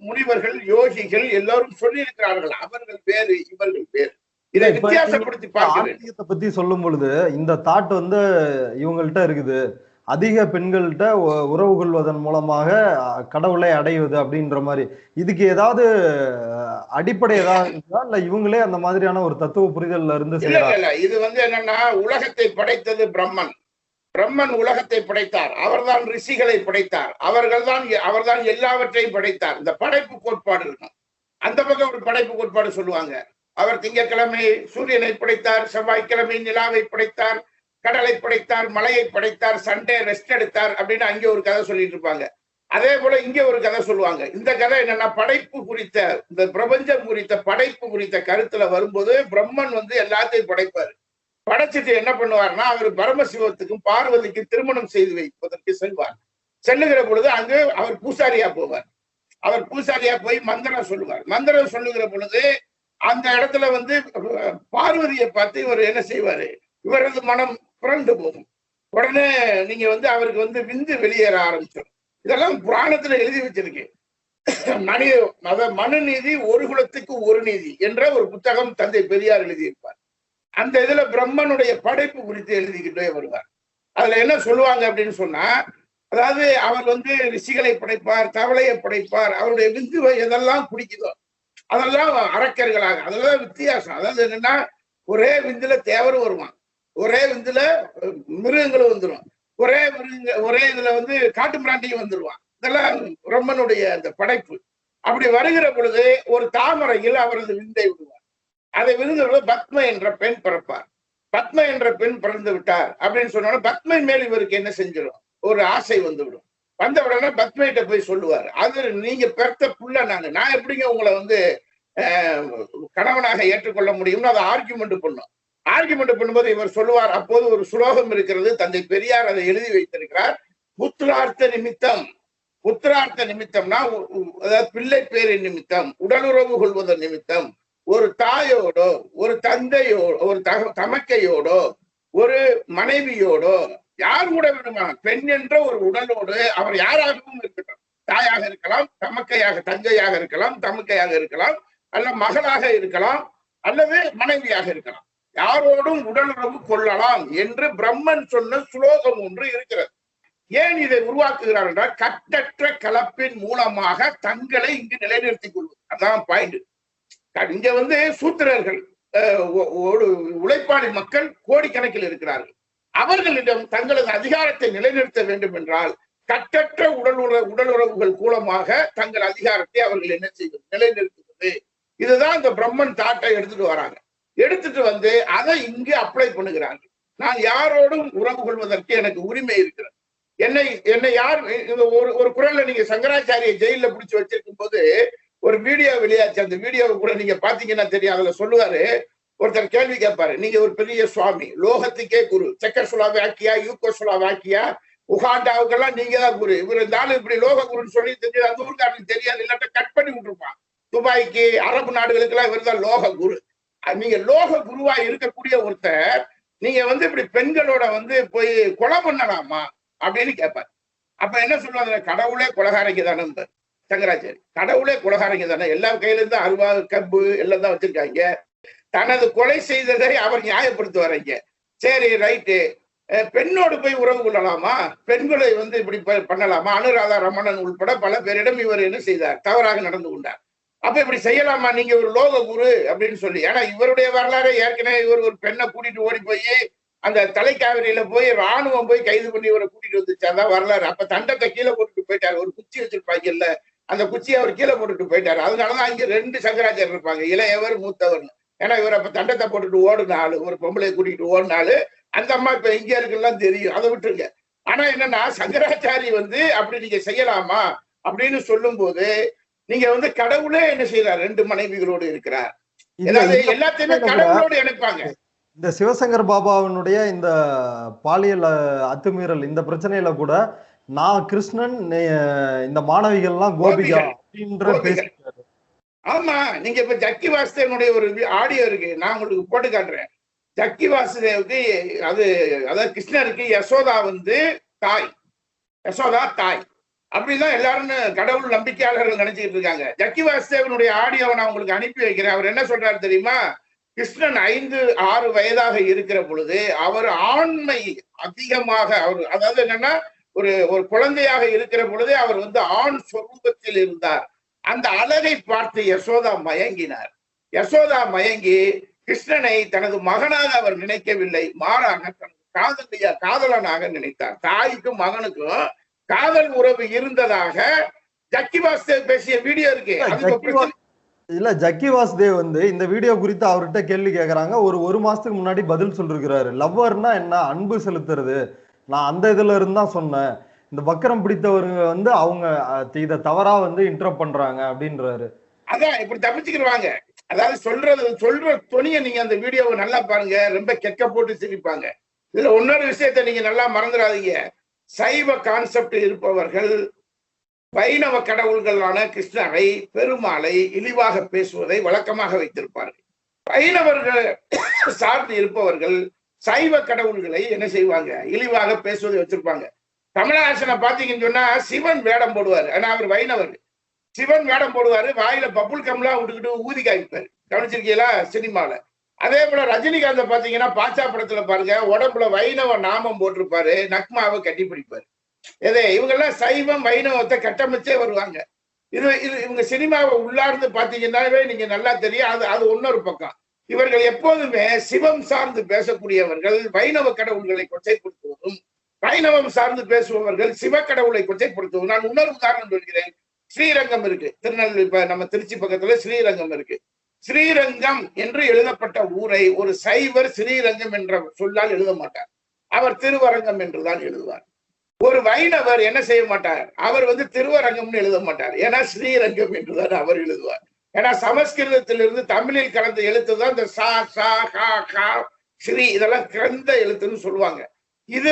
முனிவர்கள், யோகிகள் எல்லோரும் சொல்லியிருக்கிறார்கள். அவர்கள் வேறு, இவர்கள் வேறு. இதை வித்தியாசப்படுத்தி ஆன்மீகத்தை பத்தி சொல்லும் பொழுது இந்த தாட் இவங்கள்ட்ட இருக்குது. அதிக பெண்கள்கிட்ட உறவு கொள்வதன் மூலமாக கடவுளை அடைவது அப்படின்ற மாதிரி, இதுக்கு ஏதாவது அடிப்படை ஏதாவது இருக்கா, இல்ல இவங்களே அந்த மாதிரியான ஒரு தத்துவ புரிதல்ல இருந்து செய்யறாங்க? இது என்னன்னா, உலகத்தை படைத்தது பிரம்மன். பிரம்மன் உலகத்தை படைத்தார். அவர்தான் ரிஷிகளை படைத்தார். அவர்தான் எல்லாவற்றையும் படைத்தார். இந்த படைப்பு கோட்பாடு இருக்கும். அந்த பக்கம் ஒரு படைப்பு கோட்பாடு சொல்லுவாங்க. அவர் திங்கட்கிழமை சூரியனை படைத்தார், செவ்வாய்க்கிழமை நிலாவை படைத்தார், கடலை படைத்தார், மலையை படைத்தார், சண்டே ரெஸ்ட் எடுத்தார் அப்படின்னு அங்கே ஒரு கதை சொல்லிட்டு இருப்பாங்க. அதே போல இங்க ஒரு கதை சொல்லுவாங்க. இந்த கதை என்னன்னா, படைப்பு குறித்த, இந்த பிரபஞ்சம் குறித்த, படைப்பு குறித்த கருத்துல வரும்போது பிரம்மன் எல்லாத்தையும் படைப்பாரு. படைச்சிட்டு என்ன பண்ணுவார்னா, அவர் பரமசிவத்துக்கும் பார்வதிக்கும் திருமணம் செய்து வைப்பதற்கு செல்வார். செல்லுகிற பொழுது அங்கு அவர் பூசாரியா போவார். அவர் பூசாரியா போய் மந்திரம் சொல்லுவார். மந்திரம் சொல்லுகிற பொழுது அந்த இடத்துல பார்வதியை பார்த்து இவர் என்ன செய்வாரு, இவரது மனம் புரண்டு போகும். உடனே நீங்க அவருக்கு விந்து வெளியேற ஆரம்பிச்சிடும். இதெல்லாம் புராணத்துல எழுதி வச்சிருக்கு. மனு நீதி ஒரு குலத்துக்கு ஒரு நீதி என்ற ஒரு புத்தகம் தந்தை பெரியார் எழுதியிருப்பார். அந்த இதுல பிரம்மனுடைய படைப்பு குறித்து எழுதிக்கிட்டே வருவார். அதுல என்ன சொல்லுவாங்க அப்படின்னு சொன்னா, அதாவது அவர் ரிஷிகளை படைப்பார், தவளையை படைப்பார், அவருடைய விந்துவை எதெல்லாம் குடிக்குதோ அதெல்லாம் அரக்கர்களாக, அதெல்லாம் வித்தியாசம். அதாவது என்னன்னா, ஒரே விந்துல தேவரும் வருவான், ஒரே விந்துல மிருகங்களும் வந்துடும், ஒரே இதுல காட்டு மிராண்டியும் வந்துருவான். இதெல்லாம் பிரம்மனுடைய அந்த படைப்பு. அப்படி வருகிற பொழுது ஒரு தாமரையில் அவரது விந்தை விடுவார். அதை விழுந்த பத்ம என்ற பெண் பிறப்பார். பத்ம என்ற பெண் பிறந்து விட்டார் அப்படின்னு சொன்னோன்னா, பத்மை மேல் இவருக்கு என்ன செஞ்சிடும், ஒரு ஆசை வந்துவிடும். வந்த உடனே பத்மைகிட்ட போய் சொல்லுவார், அது நீங்க பெருத்த புள்ள, நான் எப்படிங்க உங்களை கணவனாக ஏற்றுக்கொள்ள முடியும்னு அதை ஆர்கியூமெண்ட் பண்ணும். ஆர்கியூமெண்ட் பண்ணும்போது இவர் சொல்லுவார், அப்போது ஒரு சுலோகம் இருக்கிறது, தந்தை பெரியார் அதை எழுதி வைத்திருக்கிறார். புத்திரார்த்த நிமித்தம். புத்திரார்த்த நிமித்தம்னா, அதாவது பிள்ளை பேரின் நிமித்தம், உடலுறவு கொள்வதன் நிமித்தம், ஒரு தாயோடோ, ஒரு தந்தையோடோ, ஒரு தமக்கையோடோ, ஒரு மனைவியோடோ, யார் கூட வேணுமா, பெண் என்ற ஒரு உடலோடு அவர் யாராகவும் இருக்கட்டும், தாயாக இருக்கலாம், தமக்கையாக, தங்கையாக இருக்கலாம், தமக்கையாக இருக்கலாம், அல்ல மகளாக இருக்கலாம், அல்லது மனைவியாக இருக்கலாம், யாரோடும் உடலுறவு கொள்ளலாம் என்று பிரம்மன் சொன்ன சுலோகம் ஒன்று இருக்கிறது. ஏன் இதை உருவாக்குகிறார் என்றால், கட்டற்ற கலப்பின் மூலமாக தங்களை இங்கு நிலைநிறுத்திக் கொள்வது. அதான் பாயிண்ட். இங்க சூத்திரர்கள், உழைப்பாளி மக்கள் கோடிக்கணக்கில் இருக்கிறார்கள். அவர்களிடம் தங்களது அதிகாரத்தை நிலைநிறுத்த வேண்டும் என்றால் கட்டற்ற உடல் உறவுகள் மூலமாக தங்கள் அதிகாரத்தை அவர்கள் என்ன செய்வது, நிலைநிறுத்துவது. இதுதான் இந்த பிரம்மன் தாட்டை எடுத்துட்டு வராங்க. எடுத்துட்டு வந்து அதை இங்கு அப்ளை பண்ணுகிறார்கள். நான் யாரோடும் உறவு கொள்வதற்கு எனக்கு உரிமை இருக்கிறது. என்னை யார் ஒரு குரல்ல நீங்க சங்கராச்சாரிய ஜெயில பிடிச்சு வச்சிருக்கும் போது ஒரு வீடியோ வெளியாச்சு. அந்த வீடியோவை கூட நீங்க பாத்தீங்கன்னா தெரியும். அதுல சொல்லுவாரு, ஒருத்தர் கேள்வி கேட்பாரு, நீங்க ஒரு பெரிய சுவாமி, லோகத்துக்கே குரு, செக்கோஸ்லோவாக்கியா, யூகோஸ்லோவாக்கியா, உகாண்டாவுக்கெல்லாம் நீங்க தான் குரு. இவர் இருந்தாலும் இப்படி லோக குருன்னு சொல்லி தெரிஞ்சது அந்த ஊருக்காரனுக்கு தெரியாது, இல்லாட்ட கட் பண்ணி விட்டுருப்பான். துபாய்க்கு அரபு நாடுகளுக்கு எல்லாம் இவர் தான் லோக குரு. நீங்க லோக குருவா இருக்கக்கூடிய ஒருத்தர் நீங்க இப்படி பெண்களோட போய் கொலை பண்ணலாமா அப்படின்னு கேட்பாரு. அப்ப என்ன சொல்லுவாங்க, கடவுளே கொலகாரங்க தானே சங்கராச்சாரி, கடவுளே கொலகாரங்க தானே, எல்லா கையில இருந்து அல்வா கப்பு எல்லாம் தான் வச்சிருக்காங்க. தனது கொலை செய்ததை அவர் நியாயப்படுத்துவாருங்க. சரி ரைட்டு, பெண்ணோடு போய் உறவு கொள்ளலாமா, பெண்களை இப்படி பண்ணலாமா? அனுராதா ரமணன் உள்பட பல பேரிடம் இவர் என்ன செய்தார், தவறாக நடந்து கொண்டார். அப்ப இப்படி செய்யலாமா நீங்க ஒரு லோக குரு அப்படின்னு சொல்லி. ஏன்னா இவருடைய வரலாறு ஏற்கனவே இவர் ஒரு பெண்ணை கூட்டிட்டு ஓடி போய் அந்த தலைக்காவிரியில போய் ராணுவம் போய் கைது பண்ணி இவரை கூட்டிட்டு வந்துச்சு, அதான் வரலாறு. அப்ப தண்டத்தை கீழே போட்டுட்டு போயிட்டாரு. ஒரு குச்சி வச்சிருப்பாங்க இல்ல, அந்த குச்சியை அவர் கீழே போட்டுட்டு போயிட்டாரு. அதனாலதான் இங்க 2 சங்கராச்சாரியர் இருப்பாங்க, இளையவர் மூத்தவர். ஏன்னா இவர் அப்ப தண்டத்தை போட்டுட்டு ஓடுனாலு, ஒரு பொம்பளை கூட்டிட்டு ஓடினாலு, அந்த அம்மா இப்ப எங்க இருக்குல்லாம் தெரியும், அதை விட்டுருங்க. ஆனா என்னன்னா சங்கராச்சாரி அப்படி நீங்க செய்யலாமா அப்படின்னு சொல்லும் போது நீங்க கடவுளே என்ன செய்யறார், 2 மனைவிகளோடு இருக்கிறார். எல்லாத்தையுமே கடவுளோடு இணைப்பாங்க. இந்த சிவசங்கர் பாபாவினுடைய இந்த பாலியல் அத்துமீறல் இந்த பிரச்சனையில கூட நான் கிருஷ்ணன், இந்த மாணவிகள் எல்லாம் கோபிகா அப்படின்ற பேசிட்டாரு. ஆமா, நீங்க இப்ப ஜக்கி வாசுதேவனுடைய ஒரு ஆடியோ இருக்கு, நான் உங்களுக்கு போட்டு காட்டுறேன். ஜக்கி வாசுதேவுக்கு அதாவது கிருஷ்ணருக்கு யசோதா தாய், யசோதா தாய் அப்படிதான் எல்லாரும் கடவுள் நம்பிக்கையாளர்கள் நினைச்சுக்கிட்டு இருக்காங்க. ஜக்கி வாசுதேவனுடைய ஆடியோவை நான் உங்களுக்கு அனுப்பி வைக்கிறேன். அவர் என்ன சொல்றாரு தெரியுமா, கிருஷ்ணன் 5-6 வயதாக இருக்கிற பொழுது அவர் ஆண்மை அதிகமாக, அவர் அதாவது என்னன்னா ஒரு குழந்தையாக இருக்கிற பொழுது அவர் ஆண் சொரூபத்தில் இருந்தார். அந்த அழகை பார்த்து யசோதா மயங்கினார். யசோதா மயங்கி கிருஷ்ணனை தனது மகனாக அவர் நினைக்கவில்லை, மாறாக தனது காதலனாக நினைத்தார். தாய்க்கும் மகனுக்கும் காதல் உறவு இருந்ததாக ஜக்கி வாசுதேவ் பேசிய வீடியோ இருக்கு. இல்ல, ஜக்கி வாசுதேவ் இந்த வீடியோ குறித்து அவர்கிட்ட கேள்வி கேக்குறாங்க. ஒரு மாசத்துக்கு முன்னாடி பதில் சொல்லிருக்கிறாரு. லவ்வர்னா என்ன, அன்பு செலுத்துறது, நான் அந்த இதுல இருந்து தான் சொன்னேன். இந்த வக்கரம் பிடித்தவங்க அவங்க இத தவறா இன்டரப்ட் பண்றாங்க அப்படின்றாரு. அதான் இப்படி தப்பிச்சுக்கிடுவாங்க. அதாவது சொல்ற துணியை நீங்க அந்த வீடியோவை நல்லா பாருங்க, ரொம்ப கெக்க போட்டு சிரிப்பாங்க. இதுல இன்னொரு விஷயத்த நீங்க நல்லா மறந்துடாதீங்க. சைவ கான்செப்ட் இருப்பவர்கள் வைணவ கடவுள்களான கிருஷ்ணரை, பெருமாளை இழிவாக பேசுவதை வழக்கமாக வைத்திருப்பார்கள். வைணவர்கள் சார்ந்து இருப்பவர்கள் சைவ கடவுள்களை என்ன செய்வாங்க, இழிவாக பேசுவதை வச்சிருப்பாங்க. கமலஹாசனை பாத்தீங்கன்னு சொன்னா சிவன் வேடம் போடுவாரு. ஆனா அவர் வைணவர். சிவன் வேடம் போடுவாரு, வாயில பப்புள் கம்லாம் விட்டுக்கிட்டு ஊதி காய்ப்பாரு. கவனிச்சிருக்கீங்களா சினிமால? அதே போல ரஜினிகாந்த பாத்தீங்கன்னா பாச்சா படத்துல பாருங்க, உடம்புல வைணவ நாமம் போட்டிருப்பாரு, நக்மாவை கட்டி பிடிப்பாரு. இவங்கெல்லாம் சைவம் வைணவத்தை கட்டமைச்சே வருவாங்க. இவங்க சினிமாவை உள்ளார்ந்து பாத்தீங்கன்னாவே நீங்க நல்லா தெரியும். அது இன்னொரு பக்கம். இவர்கள் எப்போதுமே சிவம் சார்ந்து பேசக்கூடியவர்கள் வைணவ கடவுள்களை கொச்சைப்படுத்துவதும், வைணவம் சார்ந்து பேசுபவர்கள் சிவ கடவுளை கொச்சைப்படுத்துவதும். நான் இன்னொரு உதாரணம் சொல்கிறேன். ஸ்ரீரங்கம் இருக்கு, திருநெல்வேலி, இப்ப நம்ம திருச்சி பக்கத்துல ஸ்ரீரங்கம் இருக்கு. ஸ்ரீரங்கம் என்று எழுதப்பட்ட ஊரை ஒரு சைவர் ஸ்ரீரங்கம் என்ற சொல்லால் எழுத மாட்டார், அவர் திருவரங்கம் என்றுதான் எழுதுவார். ஒரு வைணவர் என்ன செய்ய மாட்டார், அவர் திருவரங்கம்னு எழுத மாட்டார், ஏன்னா ஸ்ரீரங்கம் என்றுதான் அவர் எழுதுவார். ஏன்னா சமஸ்கிருதத்திலிருந்து தமிழில் கலந்த எழுத்து தான் இந்த சா சா ஹா ஹா ஸ்ரீ, இதெல்லாம் கலந்த எழுத்துன்னு சொல்லுவாங்க. இது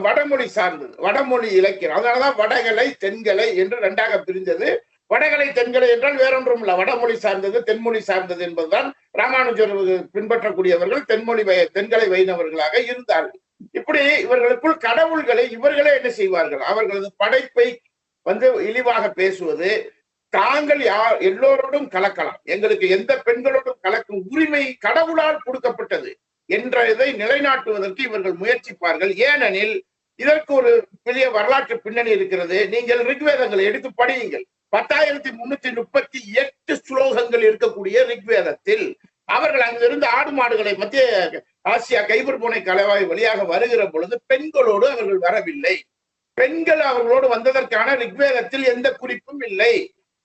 வடமொழி சார்ந்தது, வடமொழி இலக்கியம். அதனாலதான் வடகலை தென்கலை என்று 2ஆக பிரிந்தது. வடகலை தென்கலை என்றால் வேறொன்றும் இல்லை, வடமொழி சார்ந்தது தென்மொழி சார்ந்தது என்பதுதான். ராமானுஜர் பின்பற்றக்கூடியவர்கள் தென்கலை வைணவர்களாக இருந்தார்கள். இப்படி இவர்களுக்குள் கடவுள்களை இவர்களே என்ன செய்வார்கள், அவர்களது படைப்பை இழிவாக பேசுவது, தாங்கள் எல்லோரோடும் கலக்கலாம், எங்களுக்கு எந்த பெண்களோடும் கலக்கும் உரிமை கடவுளால் கொடுக்கப்பட்டது என்றதை நிலைநாட்டுவதற்கு இவர்கள் முயற்சிப்பார்கள். ஏனெனில் இதற்கு ஒரு பெரிய வரலாற்று பின்னணி இருக்கிறது. நீங்கள் ரிக்வேதங்களை எடுத்து படியுங்கள். 10,338 ஸ்லோகங்கள் இருக்கக்கூடிய ரிக்வேதத்தில் அவர்கள் அங்கிருந்து ஆடு மாடுகளை மத்திய ஆசியா கைபர் பூனை கலவாய் வழியாக வருகிற பொழுது பெண்களோடு அவர்கள் வரவில்லை. பெண்கள் அவர்களோடு வந்ததற்கான ரிக்வேதத்தில் எந்த குறிப்பும் இல்லை.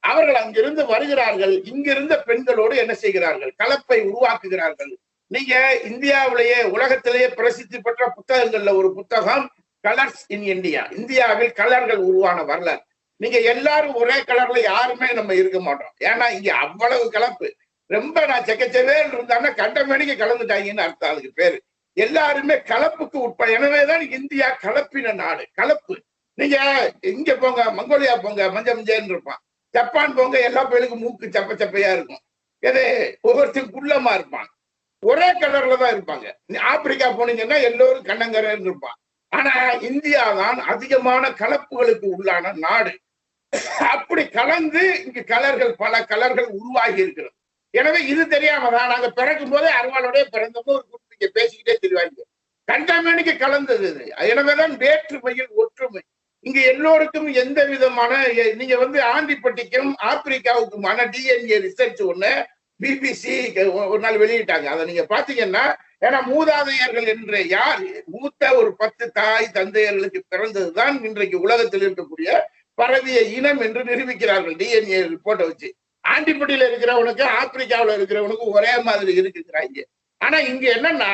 அவர்கள் அங்கிருந்து வருகிறார்கள், இங்கிருந்த பெண்களோடு என்ன செய்கிறார்கள், கலப்பை உருவாக்குகிறார்கள். நீங்க இந்தியாவிலேயே உலகத்திலேயே பிரசித்தி பெற்ற புத்தகங்கள்ல ஒரு புத்தகம் கலர்ஸ் இன் இந்தியா, இந்தியாவில் கலர்கள் உருவான வரலாறு. நீங்க எல்லாரும் ஒரே கலர்ல யாருமே நம்ம இருக்க மாட்டோம். ஏன்னா இங்க அவ்வளவு கலப்பு. ரொம்ப நான் செக்கச்சவே இருந்தாங்கன்னா கண்டமேனிக்கு கலந்துட்டாங்கன்னு அர்த்தம். அதுக்கு பேரு எல்லாருமே கலப்புக்கு உட்பட. எனவேதான் இந்தியா கலப்பின நாடு. கலப்பு. நீங்க இங்க போங்க, மங்கோலியா போங்க, மஞ்சன்னு இருப்பான். ஜப்பான் போங்க, எல்லா பேருக்கும் மூக்கு சப்ப சப்பையா இருக்கும். எது ஒவ்வொருத்தரும் குள்ளமா இருப்பான். ஒரே கலர்ல தான் இருப்பாங்க. ஆப்பிரிக்கா போனீங்கன்னா எல்லோரும் கண்ணங்கரன்னு இருப்பான். ஆனா இந்தியா தான் அதிகமான கலப்புகளுக்கு உள்ளான நாடு. அப்படி கலந்து இங்கு கலர்கள், பல கலர்கள் உருவாகி இருக்கிறது. எனவே இது தெரியாம தான் நாங்க பிறக்கும் போதே அருவாளோடய பிறந்தப்போ ஒரு குடும்பம் பேசிக்கிட்டே தெரிவாங்க. கண்டமேனிக்கு கலந்தது இது. எனவேதான் வேற்றுமையில் ஒற்றுமை. இங்க எல்லோருக்கும் எந்த விதமான, நீங்க ஆண்டிப்பட்டிக்கும் ஆப்பிரிக்காவுக்குமான டிஎன்ஏ ரிசர்ச் ஒண்ணு பிபிசி ஒரு நாள் வெளியிட்டாங்க. அதை நீங்க பாத்தீங்கன்னா, ஏன்னா மூதாதையர்கள் என்று யார், மூத்த ஒரு 10 தாய் தந்தையர்களுக்கு பிறந்ததுதான் இன்றைக்கு உலகத்தில் இருக்கக்கூடிய பரவிய இனம் என்று நிரூபிக்கிறார்கள் டிஎன்ஏ ரிப்போர்ட்டை வச்சு. ஆண்டிப்பட்டியில இருக்கிறவனுக்கு ஆப்பிரிக்காவில் இருக்கிறவனுக்கு ஒரே மாதிரி இருக்குங்கிறாங்க. ஆனா இங்க என்னன்னா,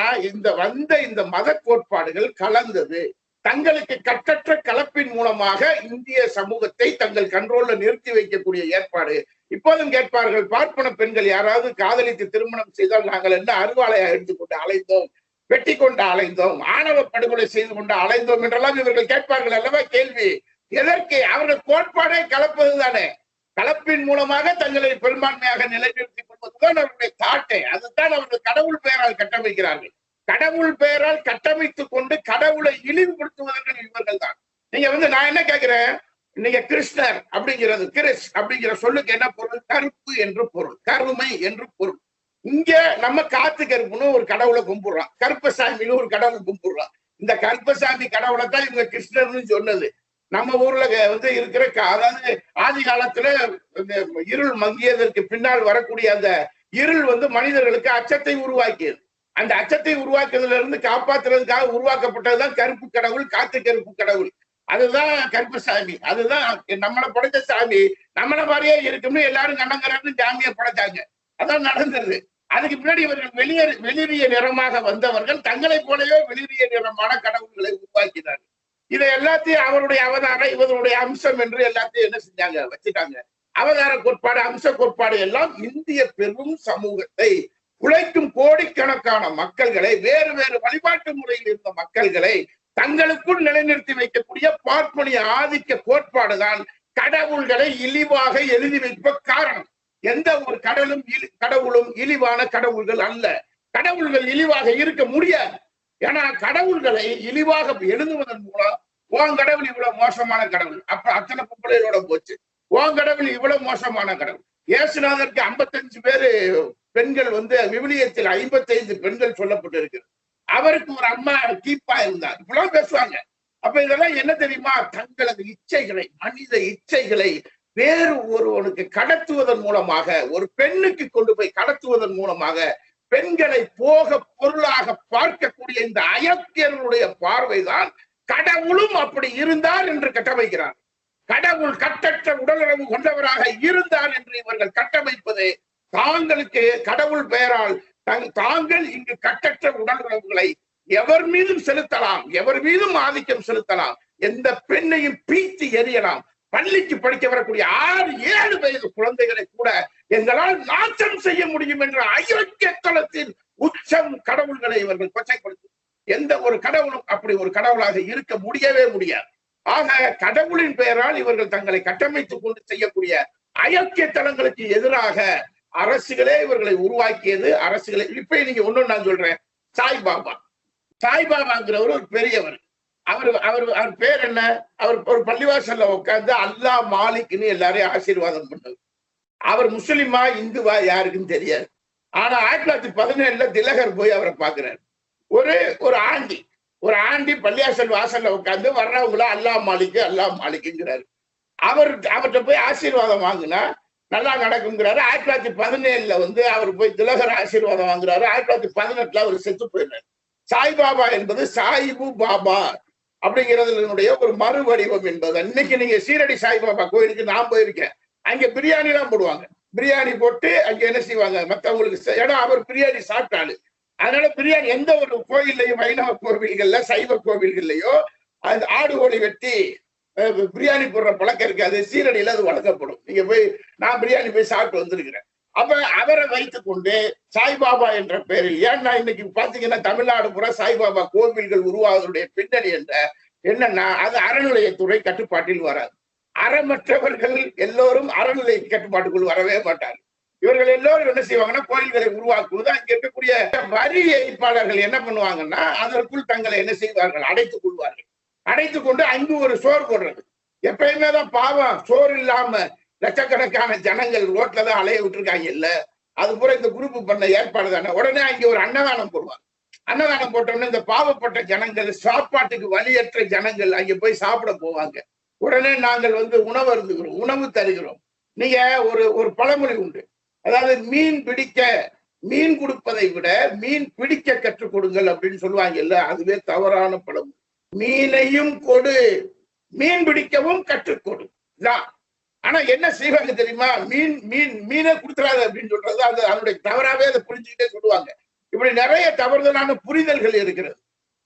இந்த மத கோட்பாடுகள் கலந்தது. தங்களுக்கு கட்டற்ற கலப்பின் மூலமாக இந்திய சமூகத்தை தங்கள் கண்ட்ரோல்ல நிறுத்தி வைக்கக்கூடிய ஏற்பாடு. இப்போதும் கேட்பார்கள், பார்ப்பன பெண்கள் யாராவது காதலித்து திருமணம் செய்தால் நாங்கள் என்ன அருவாளையா எடுத்துக்கொண்டு அலைந்தோம், வெட்டி கொண்டு அலைந்தோம், ஆணவ படுகொலை செய்து கொண்டு அலைந்தோம் என்றெல்லாம் இவர்கள் கேட்பார்கள் அல்லவா கேள்வி. எதற்கு? அவர்கள் கோட்பாடே கலப்பது தானே. கலப்பின் மூலமாக தங்களை பெரும்பான்மையாக நிலைநிறுத்திக் கொள்வதுதான் அவர்களுடைய தாட்டை. அதுதான் அவர்கள் கடவுள் பெயரால் கட்டமைக்கிறார்கள். கடவுள் பெயரால் கட்டமைத்துக் கொண்டு கடவுளை இழிவுபடுத்துவதற்கு இவர்கள் தான். நீங்க நான் என்ன கேட்கிறேன், நீங்க கிருஷ்ணர் அப்படிங்கிறது, கிறிஸ் அப்படிங்கிற சொல்லுக்கு என்ன பொருள்? கருப்பு என்று பொருள், கருமை என்று பொருள். இங்க நம்ம காத்து கருப்புன்னு ஒரு கடவுளை கும்பிடுறோம், கருப்பசாமின்னு ஒரு கடவுளை கும்பிடுறோம். இந்த கருப்பசாமி கடவுளை தான் இவங்க கிருஷ்ணர்னு சொன்னது. நம்ம ஊர்ல இருக்கிற, அதாவது ஆதி காலத்துல இருள் மங்கியதற்கு பின்னால் வரக்கூடிய அந்த இருள் மனிதர்களுக்கு அச்சத்தை உருவாக்கியது. அந்த அச்சத்தை உருவாக்குறதுல இருந்து காப்பாத்துறதுக்காக உருவாக்கப்பட்டதுதான் கருப்பு கடவுள், காத்து கருப்பு கடவுள். அதுதான் கருப்பசாமி. அதுதான் நம்மளை படைத்த சாமி. நம்மள மாதிரியே இருக்கும்னு எல்லாரும் கண்ணங்கரன்னு சாமியை படைச்சாங்க. அதான் நடந்தது. அதுக்கு பின்னாடி இவர்கள் வெளிரிய நிறமாக வந்தவர்கள் தங்களை போலவே வெளிரிய நிறமான கடவுள்களை உருவாக்கினார்கள். இதை எல்லாத்தையும் அவருடைய அவதாரம், இவருடைய அம்சம் என்று எல்லாத்தையும் என்ன செஞ்சாங்க, வச்சுட்டாங்க. அவதார கோட்பாடு, அம்ச கோட்பாடு எல்லாம் இந்திய பெரும் சமூகத்தை, உழைக்கும் கோடிக்கணக்கான மக்கள்களை, வேறு வேறு வழிபாட்டு முறையில் இருந்த மக்கள்களை தங்களுக்குள் நிலைநிறுத்தி வைக்கக்கூடிய பார்ப்பனிய ஆதிக்க கோட்பாடுதான் கடவுள்களை இழிவாக எழுதி வைப்ப காரணம். எந்த ஒரு கடவுளும் இழிவான கடவுள்கள் அல்ல. கடவுள்கள் இழிவாக இருக்க முடியாது. ஏன்னா கடவுள்களை இழிவாக எழுதுவதன் மூலம் உன் கடவுள் இவ்வளவு மோசமான கடவுள், அப்ப அத்தனை பொம்பளைகளோட போச்சு. உன் கடவுள் இவ்வளவு மோசமான கடவுள். இயேசுநாதருக்கு 55 பேரு பெண்கள் விவிலியத்தில் 55 பெண்கள் சொல்லப்பட்டு இருக்கு. அவருக்கு ஒரு அம்மா கீப்பா இருந்தார். இப்பெல்லாம் பேசுவாங்க. அப்ப இதெல்லாம் என்ன தெரியுமா? தங்களது இச்சைகளை, மனித இச்சைகளை வேறு ஒருவனுக்கு கடத்துவதன் மூலமாக, ஒரு பெண்ணுக்கு கொண்டு போய் கடத்துவதன் மூலமாக பெண்களை போக பொருளாக பார்க்கக்கூடிய இந்த அயோக்கியர்களுடைய பார்வைதான் கடவுளும் அப்படி இருந்தார் என்று கட்டமைக்கிறார். கடவுள் கட்டற்ற உடலுறவு கொண்டவராக இருந்தார் என்று இவர்கள் கட்டமைப்பது தாங்களுக்கு கடவுள் பெயரால் தாங்கள் இங்கு கட்டற்ற உடலுறவுகளை எவர் மீதும் செலுத்தலாம், எவர் மீதும் ஆதிக்கம் செலுத்தலாம், எந்த பெண்ணையும் பீத்தி எறியலாம். பள்ளிக்கு படிக்க வரக்கூடிய 6-7 வயது குழந்தைகளை கூட எங்களால் நாசம் செய்ய முடியும் என்ற அயோக்கியத்தனத்தின் உச்சம் கடவுள்களை இவர்கள் கொச்சைப்படுத்தும். எந்த ஒரு கடவுளும் அப்படி ஒரு கடவுளாக இருக்க முடியவே முடியாது. ஆக கடவுளின் பெயரால் இவர்கள் தங்களை கட்டமைத்துக் கொண்டு செய்யக்கூடிய அயோக்கியத்தனங்களுக்கு எதிராக அரசுகளே இவர்களை உருவாக்கியது. அரசுகளை இப்ப நீங்க ஒண்ணு நான் சொல்றேன், சாய்பாபாங்கிறவர் ஒரு பெரியவர். அவர் பேர் என்ன? அவர் ஒரு பள்ளிவாசல்ல உட்கார்ந்து அல்லா மாலிக்னு எல்லாரையும் ஆசீர்வாதம் பண்ணது. அவர் முஸ்லிமா இந்துவா யாருக்குன்னு தெரியாது. ஆனா 1917 திலகர் போய் அவரை பாக்குறாரு. ஒரு ஆண்டி பள்ளிவாசல் வாசல்ல உட்கார்ந்து வர்றவங்கள அல்லா மாலிக்குங்கிறாரு. அவர்கிட்ட போய் ஆசீர்வாதம் வாங்கினா நல்லா நடக்குங்கிறாரு. 1917 அவர் போய் திலகர் ஆசீர்வாதம் வாங்குறாரு. 1918 அவர் செத்து போயிடுறாரு. சாய்பாபா என்பது சாயிபு பாபா, அப்படிங்கிறதுனுடைய ஒரு மறு வடிவம் என்பது. இன்னைக்கு நீங்க சீரடி சாய்பாபா கோயிலுக்கு நான் போயிருக்கேன். அங்க பிரியாணி எல்லாம் போடுவாங்க. பிரியாணி போட்டு அங்க என்ன செய்வாங்க மத்தவங்களுக்கு, ஏன்னா அவர் பிரியாணி சாப்பிட்டாரு. அதனால பிரியாணி எந்த ஒரு கோயில்லையும், வைணவ கோவில்கள்ல சைவ கோவில்கள்லயோ அந்த ஆடு கோழி வெட்டி பிரியாணி போடுற பழக்கம் இருக்காது. சீரடியில அது வழங்கப்படும். நீங்க போய் நான் பிரியாணி போய் சாப்பிட்டு வந்திருக்கிறேன். அப்ப அவரை வைத்துக் கொண்டு சாய்பாபா என்ற பெயரில், ஏன்னா இன்னைக்கு பாத்தீங்கன்னா தமிழ்நாடு பூரா சாய்பாபா கோவில்கள் உருவாவதனுடைய பின்னணி என்னன்னா அது அறநிலையத்துறை கட்டுப்பாட்டில் வராது. அறமற்றவர்கள் எல்லோரும் அறநிலை கட்டுப்பாட்டுக்குள் வரவே மாட்டார்கள். இவர்கள் எல்லோரும் என்ன செய்வாங்கன்னா கோயில்களை உருவாக்குவது, அங்க இருக்கக்கூடிய வரி ஏற்பாளர்கள் என்ன பண்ணுவாங்கன்னா அதற்குள் தங்களை என்ன செய்வார்கள், அடைத்துக் கொள்வார்கள். அடைத்துக் கொண்டு அங்கு ஒரு சோறு போடுறது. எப்பயுமே தான் பாவம், சோறு இல்லாம லட்சக்கணக்கான ஜனங்கள் ரோட்ல தான் அலைய விட்டுருக்காங்க. இல்ல அது பூரா இந்த குரூப் பண்ண ஏற்பாடு தானே. உடனே அங்க ஒரு அன்னதானம் போடுவாங்க. அன்னதானம் போட்டோம்னா இந்த பாவப்பட்ட ஜனங்கள், சாப்பாட்டுக்கு வழியற்ற ஜனங்கள் அங்க போய் சாப்பிட போவாங்க. உடனே நாங்கள் உணவு அருந்துகிறோம், உணவு தருகிறோம். நீங்க ஒரு பழமொழி உண்டு, அதாவது மீன் கொடுப்பதை விட மீன் பிடிக்க கற்றுக் கொடுங்கள் அப்படின்னு சொல்லுவாங்கல்ல, அதுவே தவறான பழமொழி. மீனையும் கொடு, மீன் பிடிக்கவும் கற்றுக்கொடு. ஆனா என்ன செய்வாங்க தெரியுமா, மீனை கொடுத்துறாது அப்படின்னு சொல்றது அதனுடைய தவறாவே அதை புரிஞ்சுக்கிட்டே சொல்லுவாங்க. இப்படி நிறைய தவறுதலான புரிதல்கள் இருக்கிறது.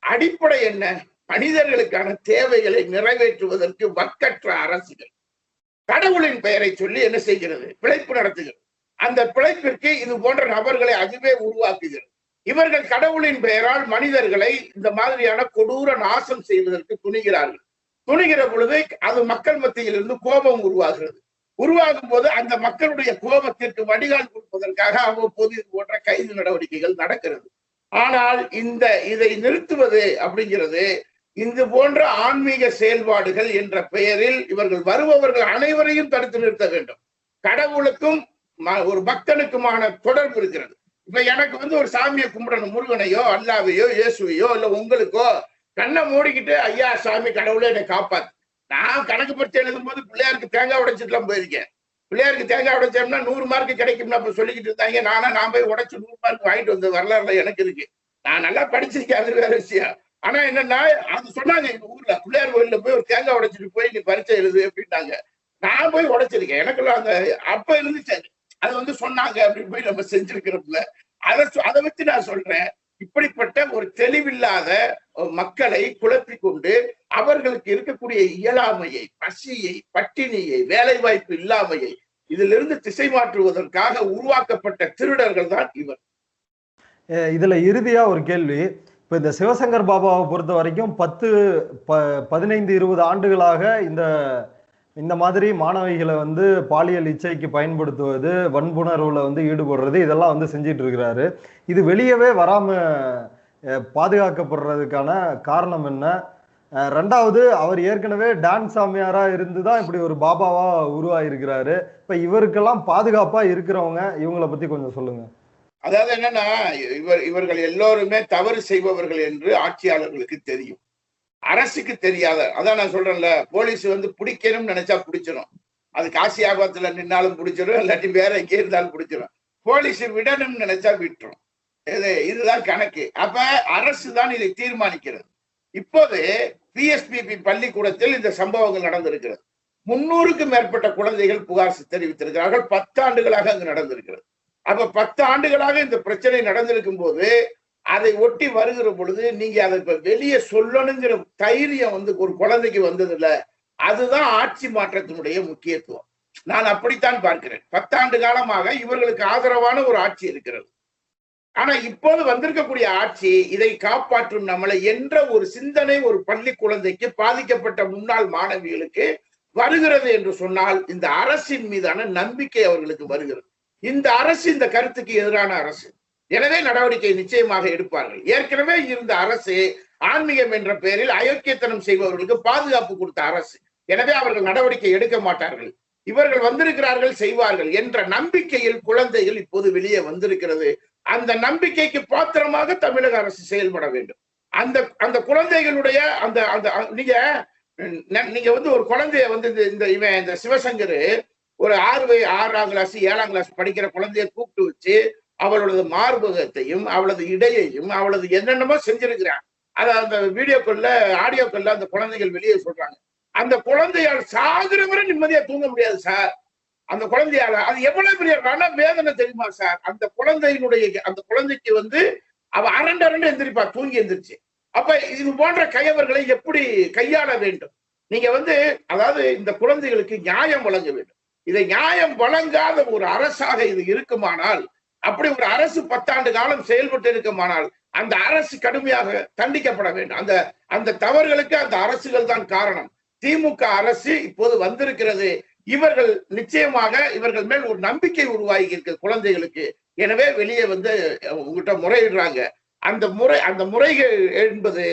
அடிப்படை என்ன, மனிதர்களுக்கான தேவைகளை நிறைவேற்றுவதற்கு வக்கற்ற அரசுகள் கடவுளின் பெயரை சொல்லி என்ன செய்கிறது, பிழைப்பு நடத்துகிறது. அந்த பிழைப்பிற்கு இது போன்ற நபர்களை அதுவே உருவாக்குகிறது. இவர்கள் கடவுளின் பெயரால் மனிதர்களை இந்த மாதிரியான கொடூர நாசம் செய்வதற்கு துணிகிற பொழுது அது மக்கள் மத்தியில் இருந்து கோபம் உருவாகிறது. உருவாகும் போது அந்த மக்களுடைய கோபத்திற்கு வடிகால் கொடுப்பதற்காக அவ்வப்போது இது போன்ற கைது நடவடிக்கைகள் நடக்கிறது. ஆனால் இதை நிறுத்துவது அப்படிங்கிறது, இது போன்ற ஆன்மீக செயல்பாடுகள் என்ற பெயரில் இவர்கள் வருபவர்கள் அனைவரையும் தடுத்து நிறுத்த வேண்டும். கடவுளுக்கும் ஒரு பக்தனுக்குமான தொடர்பு இருக்கிறது. இப்ப எனக்கு ஒரு சாமியை கும்பிடணும், முருகனையோ அல்லாவையோ இயேசுவையோ இல்ல உங்களுக்கோ, கண்ணை மூடிக்கிட்டு ஐயா சாமி கடவுளே என்னை காப்பாத்து. நான் கணக்கு பற்றி எழுதும் போது பிள்ளையாருக்கு தேங்காய் உடைச்சிட்டுலாம் போயிருக்கேன். பிள்ளையாருக்கு தேங்காய் உடைச்சோம்னா 100 மார்க் கிடைக்கும்னு அப்ப சொல்லிக்கிட்டு இருந்தாங்க. நான் போய் உடைச்சு 100 மார்க் வாங்கிட்டு வந்த வரலாறுல எனக்கு இருக்கு. நான் நல்லா படிச்சிருக்கேன், அது வேற விஷயம். ஆனா என்னன்னா அது சொன்னாங்க, எங்க ஊர்ல பிள்ளையார் கோயில்ல போய் ஒரு தேங்காய் உடைச்சிட்டு போய் நீ பரீட்சை எழுது அப்படின்னாங்க. நான் போய் உடைச்சிருக்கேன். எனக்குள்ள அந்த அப்ப இருந்துச்சு அது சொன்னாங்க அப்படின்னு போய் நம்ம செஞ்சிருக்கிறோம்ல. அதை வச்சு நான் சொல்றேன், இப்படிப்பட்ட ஒரு தெளிவில்லாத மக்களை குழப்பிக் கொண்டு அவர்களுக்கு இருக்கக்கூடிய இயலாமையை, பசியை, பட்டினியை, வேலை வாய்ப்பு இல்லாமையை இதிலிருந்து திசை மாற்றுவதற்காக உருவாக்கப்பட்ட திருடர்கள் தான் இவர். இதுல இறுதியா ஒரு கேள்வி. இப்ப இந்த சிவசங்கர் பாபாவை பொறுத்த வரைக்கும் 15-20 ஆண்டுகளாக இந்த மாதிரி மாணவிகளை பாலியல் இச்சைக்கு பயன்படுத்துவது, வன்புணர்வுல ஈடுபடுறது, இதெல்லாம் செஞ்சிட்டு இருக்கிறாரு. இது வெளியவே வராம பாதுகாக்கப்படுறதுக்கான காரணம் என்ன? ரெண்டாவது, அவர் ஏற்கனவே டான்ஸ் சாமியாரா இருந்துதான் இப்படி ஒரு பாபாவா உருவாயிருக்கிறாரு. இப்ப இவருக்கெல்லாம் பாதுகாப்பா இருக்கிறவங்க இவங்களை பத்தி கொஞ்சம் சொல்லுங்க. அதாவது என்னன்னா, இவர்கள் எல்லோருமே தவறு செய்பவர்கள் என்று ஆட்சியாளர்களுக்கு தெரியும், அரசுக்கு தெரியாத. அதான் நான் சொல்றேன்ல, போலீஸ் பிடிக்கணும்னு நினைச்சா பிடிச்சிடும். அது காசியாபாத்துல நின்னாலும் பிடிச்சிடும், இல்லாட்டி வேற எங்கே இருந்தாலும் பிடிச்சிடும். போலீஸ் விடணும்னு நினைச்சா விட்டுரும். இதுதான் கணக்கு. அப்ப அரசு தான் இதை தீர்மானிக்கிறது. இப்போது பிஎஸ்பிபி பள்ளிக்கூடத்தில் இந்த சம்பவங்கள் நடந்திருக்கிறது. 300க்கும் மேற்பட்ட குழந்தைகள் புகார் தெரிவித்திருக்கிறார்கள். 10 ஆண்டுகளாக அங்கு நடந்திருக்கிறது. அப்ப 10 ஆண்டுகளாக இந்த பிரச்சனை நடந்திருக்கும் போது அதை ஒட்டி வருகிற பொழுது நீங்க அதை இப்ப வெளியே சொல்லணுங்கிற தைரியம் ஒரு குழந்தைக்கு வந்தது இல்ல. அதுதான் ஆட்சி மாற்றத்தினுடைய முக்கியத்துவம். நான் அப்படித்தான் பார்க்கிறேன். 10 ஆண்டு காலமாக இவர்களுக்கு ஆதரவான ஒரு ஆட்சி இருக்கிறது. ஆனா இப்போது வந்திருக்கக்கூடிய ஆட்சி இதை காப்பாற்றும் நம்மளை என்ற ஒரு சிந்தனை ஒரு பள்ளி குழந்தைக்கு, பாதிக்கப்பட்ட முன்னாள் மாணவிகளுக்கு வருகிறது என்று சொன்னால் இந்த அரசின் மீதான நம்பிக்கை அவர்களுக்கு வருகிறது. இந்த அரசு இந்த கருத்துக்கு எதிரான அரசு, எனவே நடவடிக்கை நிச்சயமாக எடுப்பார்கள். ஏற்கனவே இருந்த அரசு ஆன்மீகம் என்ற பெயரில் அயோக்கியத்தனம் செய்பவர்களுக்கு பாதுகாப்பு கொடுத்த அரசு, எனவே அவர்கள் நடவடிக்கை எடுக்க மாட்டார்கள். இவர்கள் வந்திருக்கிறார்கள், செய்வார்கள் என்ற நம்பிக்கையில் குழந்தைகள் இப்போது வெளியே வந்திருக்கிறது. அந்த நம்பிக்கைக்கு பாத்திரமாக தமிழக அரசு செயல்பட வேண்டும். அந்த குழந்தைகளுடைய நீங்க ஒரு குழந்தைய இந்த சிவசங்கர் ஒரு 6ஆம் கிளாஸ் 7ஆம் கிளாஸ் படிக்கிற குழந்தைய கூப்பிட்டு வச்சு அவளோட மார்பகத்தையும் அவளது இடையையும் அவளது என்னென்னமோ செஞ்சிருக்கிறான். அந்த வீடியோக்குள்ள ஆடியோக்குள்ள அந்த குழந்தைகள் வெளியே சொல்றாங்க. அந்த குழந்தையால் சாகுற வரை நிம்மதியா தூங்க முடியாது சார். அந்த குழந்தையால அது எவ்வளவு பெரிய ரண வேதனை தெரியுமா சார்? அந்த குழந்தைக்கு அவ அரண்டு எந்திரிப்பா, தூங்கி எந்திரிச்சு. அப்ப இது போன்ற கயவர்களை எப்படி கையாள வேண்டும்? நீங்க அதாவது இந்த குழந்தைகளுக்கு நியாயம் வழங்க வேண்டும். இதை நியாயம் வழங்காத ஒரு அரசாக இது இருக்குமானால், அப்படி ஒரு அரசு 10 ஆண்டு காலம் செயல்பட்டு இருக்குமானால் அந்த அரசு கடுமையாக தண்டிக்கப்பட வேண்டும். அந்த தவறுகளுக்கு அந்த அரசுகள் தான் காரணம். திமுக அரசு இப்போது வந்திருக்கிறது. இவர்கள் நிச்சயமாக இவர்கள் மேல் ஒரு நம்பிக்கை உருவாகி இருக்கு குழந்தைகளுக்கு. எனவே வெளியே உங்ககிட்ட முறையிடுறாங்க. அந்த முறைகள் என்பது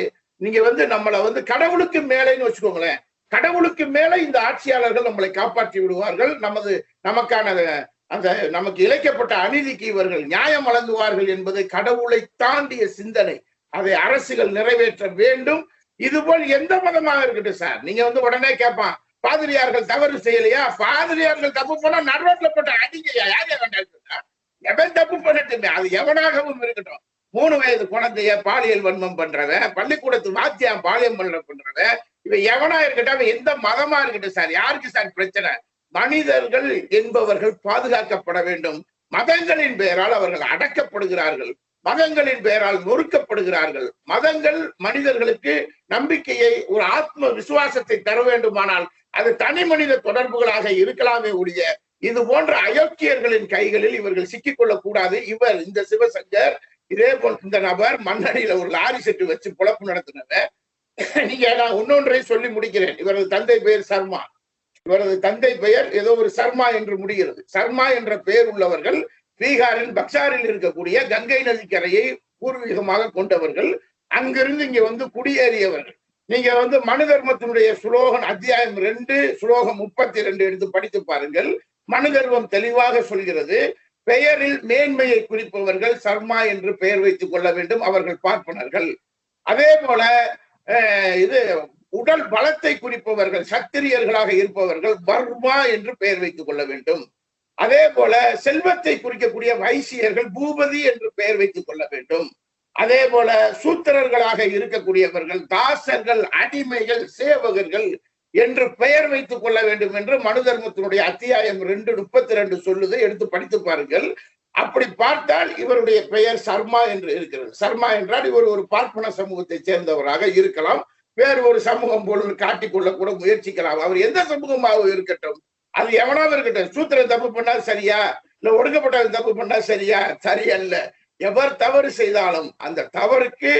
நீங்க நம்மளை கடவுளுக்கு மேலேன்னு வச்சுக்கோங்களேன். கடவுளுக்கு மேல இந்த ஆட்சியாளர்கள் நம்மளை காப்பாற்றி விடுவார்கள். நமக்கு இழைக்கப்பட்ட அநீதிக்கு இவர்கள் நியாயம் வழங்குவார்கள் என்பது கடவுளை தாண்டிய சிந்தனை. அதை அரசுகள் நிறைவேற்ற வேண்டும். இதுபோல் எந்த மதமாக இருக்கட்டும் சார். நீங்க உடனே கேட்பான், பாதிரியார்கள் தவறு செய்யலையா? பாதிரியார்கள் தப்பு பண்ணா நடுரோட்ல போட்ட அடிங்கயா, யார் வேண்டாம், எவன் தப்பு பண்ணட்டுமே, அது எவனாகவும் இருக்கட்டும். 3 வயது குழந்தைய பாலியல் வன்மம் பண்றவன், பள்ளிக்கூடத்து வாத்தியம் பாலியல் பண்றவன், இவன் எவனா இருக்கட்டும், அவன் எந்த மதமா இருக்கட்டும் சார், யாருக்கு சார் பிரச்சனை? மனிதர்கள் என்பவர்கள் பாதுகாக்கப்பட வேண்டும். மதங்களின் பெயரால் அவர்கள் அடக்கப்படுகிறார்கள். மதங்களின் பெயரால் நொறுக்கப்படுகிறார்கள். மதங்கள் மனிதர்களுக்கு நம்பிக்கையை, ஒரு ஆத்ம விசுவாசத்தை தர வேண்டுமானால் அது தனி மனித தொடர்புகளாக இருக்கலாமே ஒழிய இது போன்ற அயோக்கியர்களின் கைகளில் இவர்கள் சிக்கிக்கொள்ளக் கூடாது. இந்த சிவசங்கர் இதே போல் இந்த நபர் மண்ணடியில ஒரு லாரி செட்டு வச்சு பொழப்பு நடத்தினவர். நான் இன்னொன்றையும் சொல்லி முடிக்கிறேன். இவரது தந்தை பெயர் சர்மா. இவரது தந்தை பெயர் ஏதோ ஒரு சர்மா என்று முடிகிறது. சர்மா என்ற பெயர் உள்ளவர்கள் பீகாரின் பக்சாரில் இருக்கக்கூடிய கங்கை நதிக்கரையை பூர்வீகமாக கொண்டவர்கள். அங்கிருந்து இங்க குடியேறியவர்கள். நீங்க மனு தர்மத்தினுடைய சுலோகம் அத்தியாயம் 2 சுலோகம் 32 எடுத்து படித்து பாருங்கள். மனு தர்மம் தெளிவாக சொல்கிறது, பெயரில் மேன்மையை குறிப்பவர்கள் சர்மா என்று பெயர் வைத்துக் கொள்ள வேண்டும். அவர்கள் பார்ப்பனர்கள். அதே போல உடல் பலத்தை குறிப்பவர்கள் சத்திரியர்களாக இருப்பவர்கள் வர்மா என்று பெயர் வைத்துக் கொள்ள வேண்டும். அதே போல செல்வத்தை குறிக்கக்கூடிய வைசியர்கள் பூபதி என்று பெயர் வைத்துக் கொள்ள வேண்டும். அதே போல சூத்திரர்களாக இருக்கக்கூடியவர்கள் தாசர்கள், அடிமைகள், சேவகர்கள் என்று பெயர் வைத்துக் கொள்ள வேண்டும் என்று மனு தர்மத்தினுடைய அத்தியாயம் 2:32 சொல்லுது. எடுத்து படித்து பாருங்கள். அப்படி பார்த்தால் இவருடைய பெயர் சர்மா என்று இருக்கிறது. சர்மா என்றால் இவர் ஒரு பார்ப்பன சமூகத்தை சேர்ந்தவராக இருக்கலாம். வேறு ஒரு சமூகம் போல காட்டிக்கொள்ள கூட முயற்சிக்கலாம். அவர் எந்த சமூகமாக இருக்கட்டும், அது எவனாவது இருக்கட்டும். சூத்திரன் தப்பு பண்ணா சரியா, இல்ல ஒடுக்கப்பட்டவன் தப்பு பண்ணா சரியா? சரியல்ல. எவர் தவறு செய்தாலும் அந்த தவறுக்கு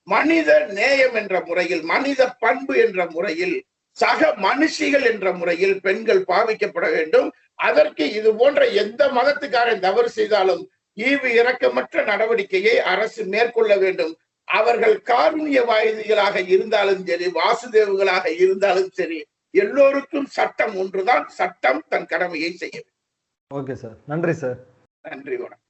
மனித நேயம் என்ற முறையில், மனித பண்பு என்ற முறையில், சக மனுஷிகள் என்ற முறையில் பெண்கள் பாவிக்கப்பட வேண்டும். அதற்கு இது போன்ற எந்த மதத்துக்காரன் தவறு செய்தாலும் ஈவு இரக்கமற்ற நடவடிக்கையை அரசு மேற்கொள்ள வேண்டும். அவர்கள் காருண்யவாதிகளாக இருந்தாலும் சரி, வாசுதேவர்களாக இருந்தாலும் சரி, எல்லோருக்கும் சட்டம் ஒன்றுதான். சட்டம் தன் கடமையை செய்ய வேண்டும். ஓகே சார், நன்றி சார். நன்றி, வணக்கம்.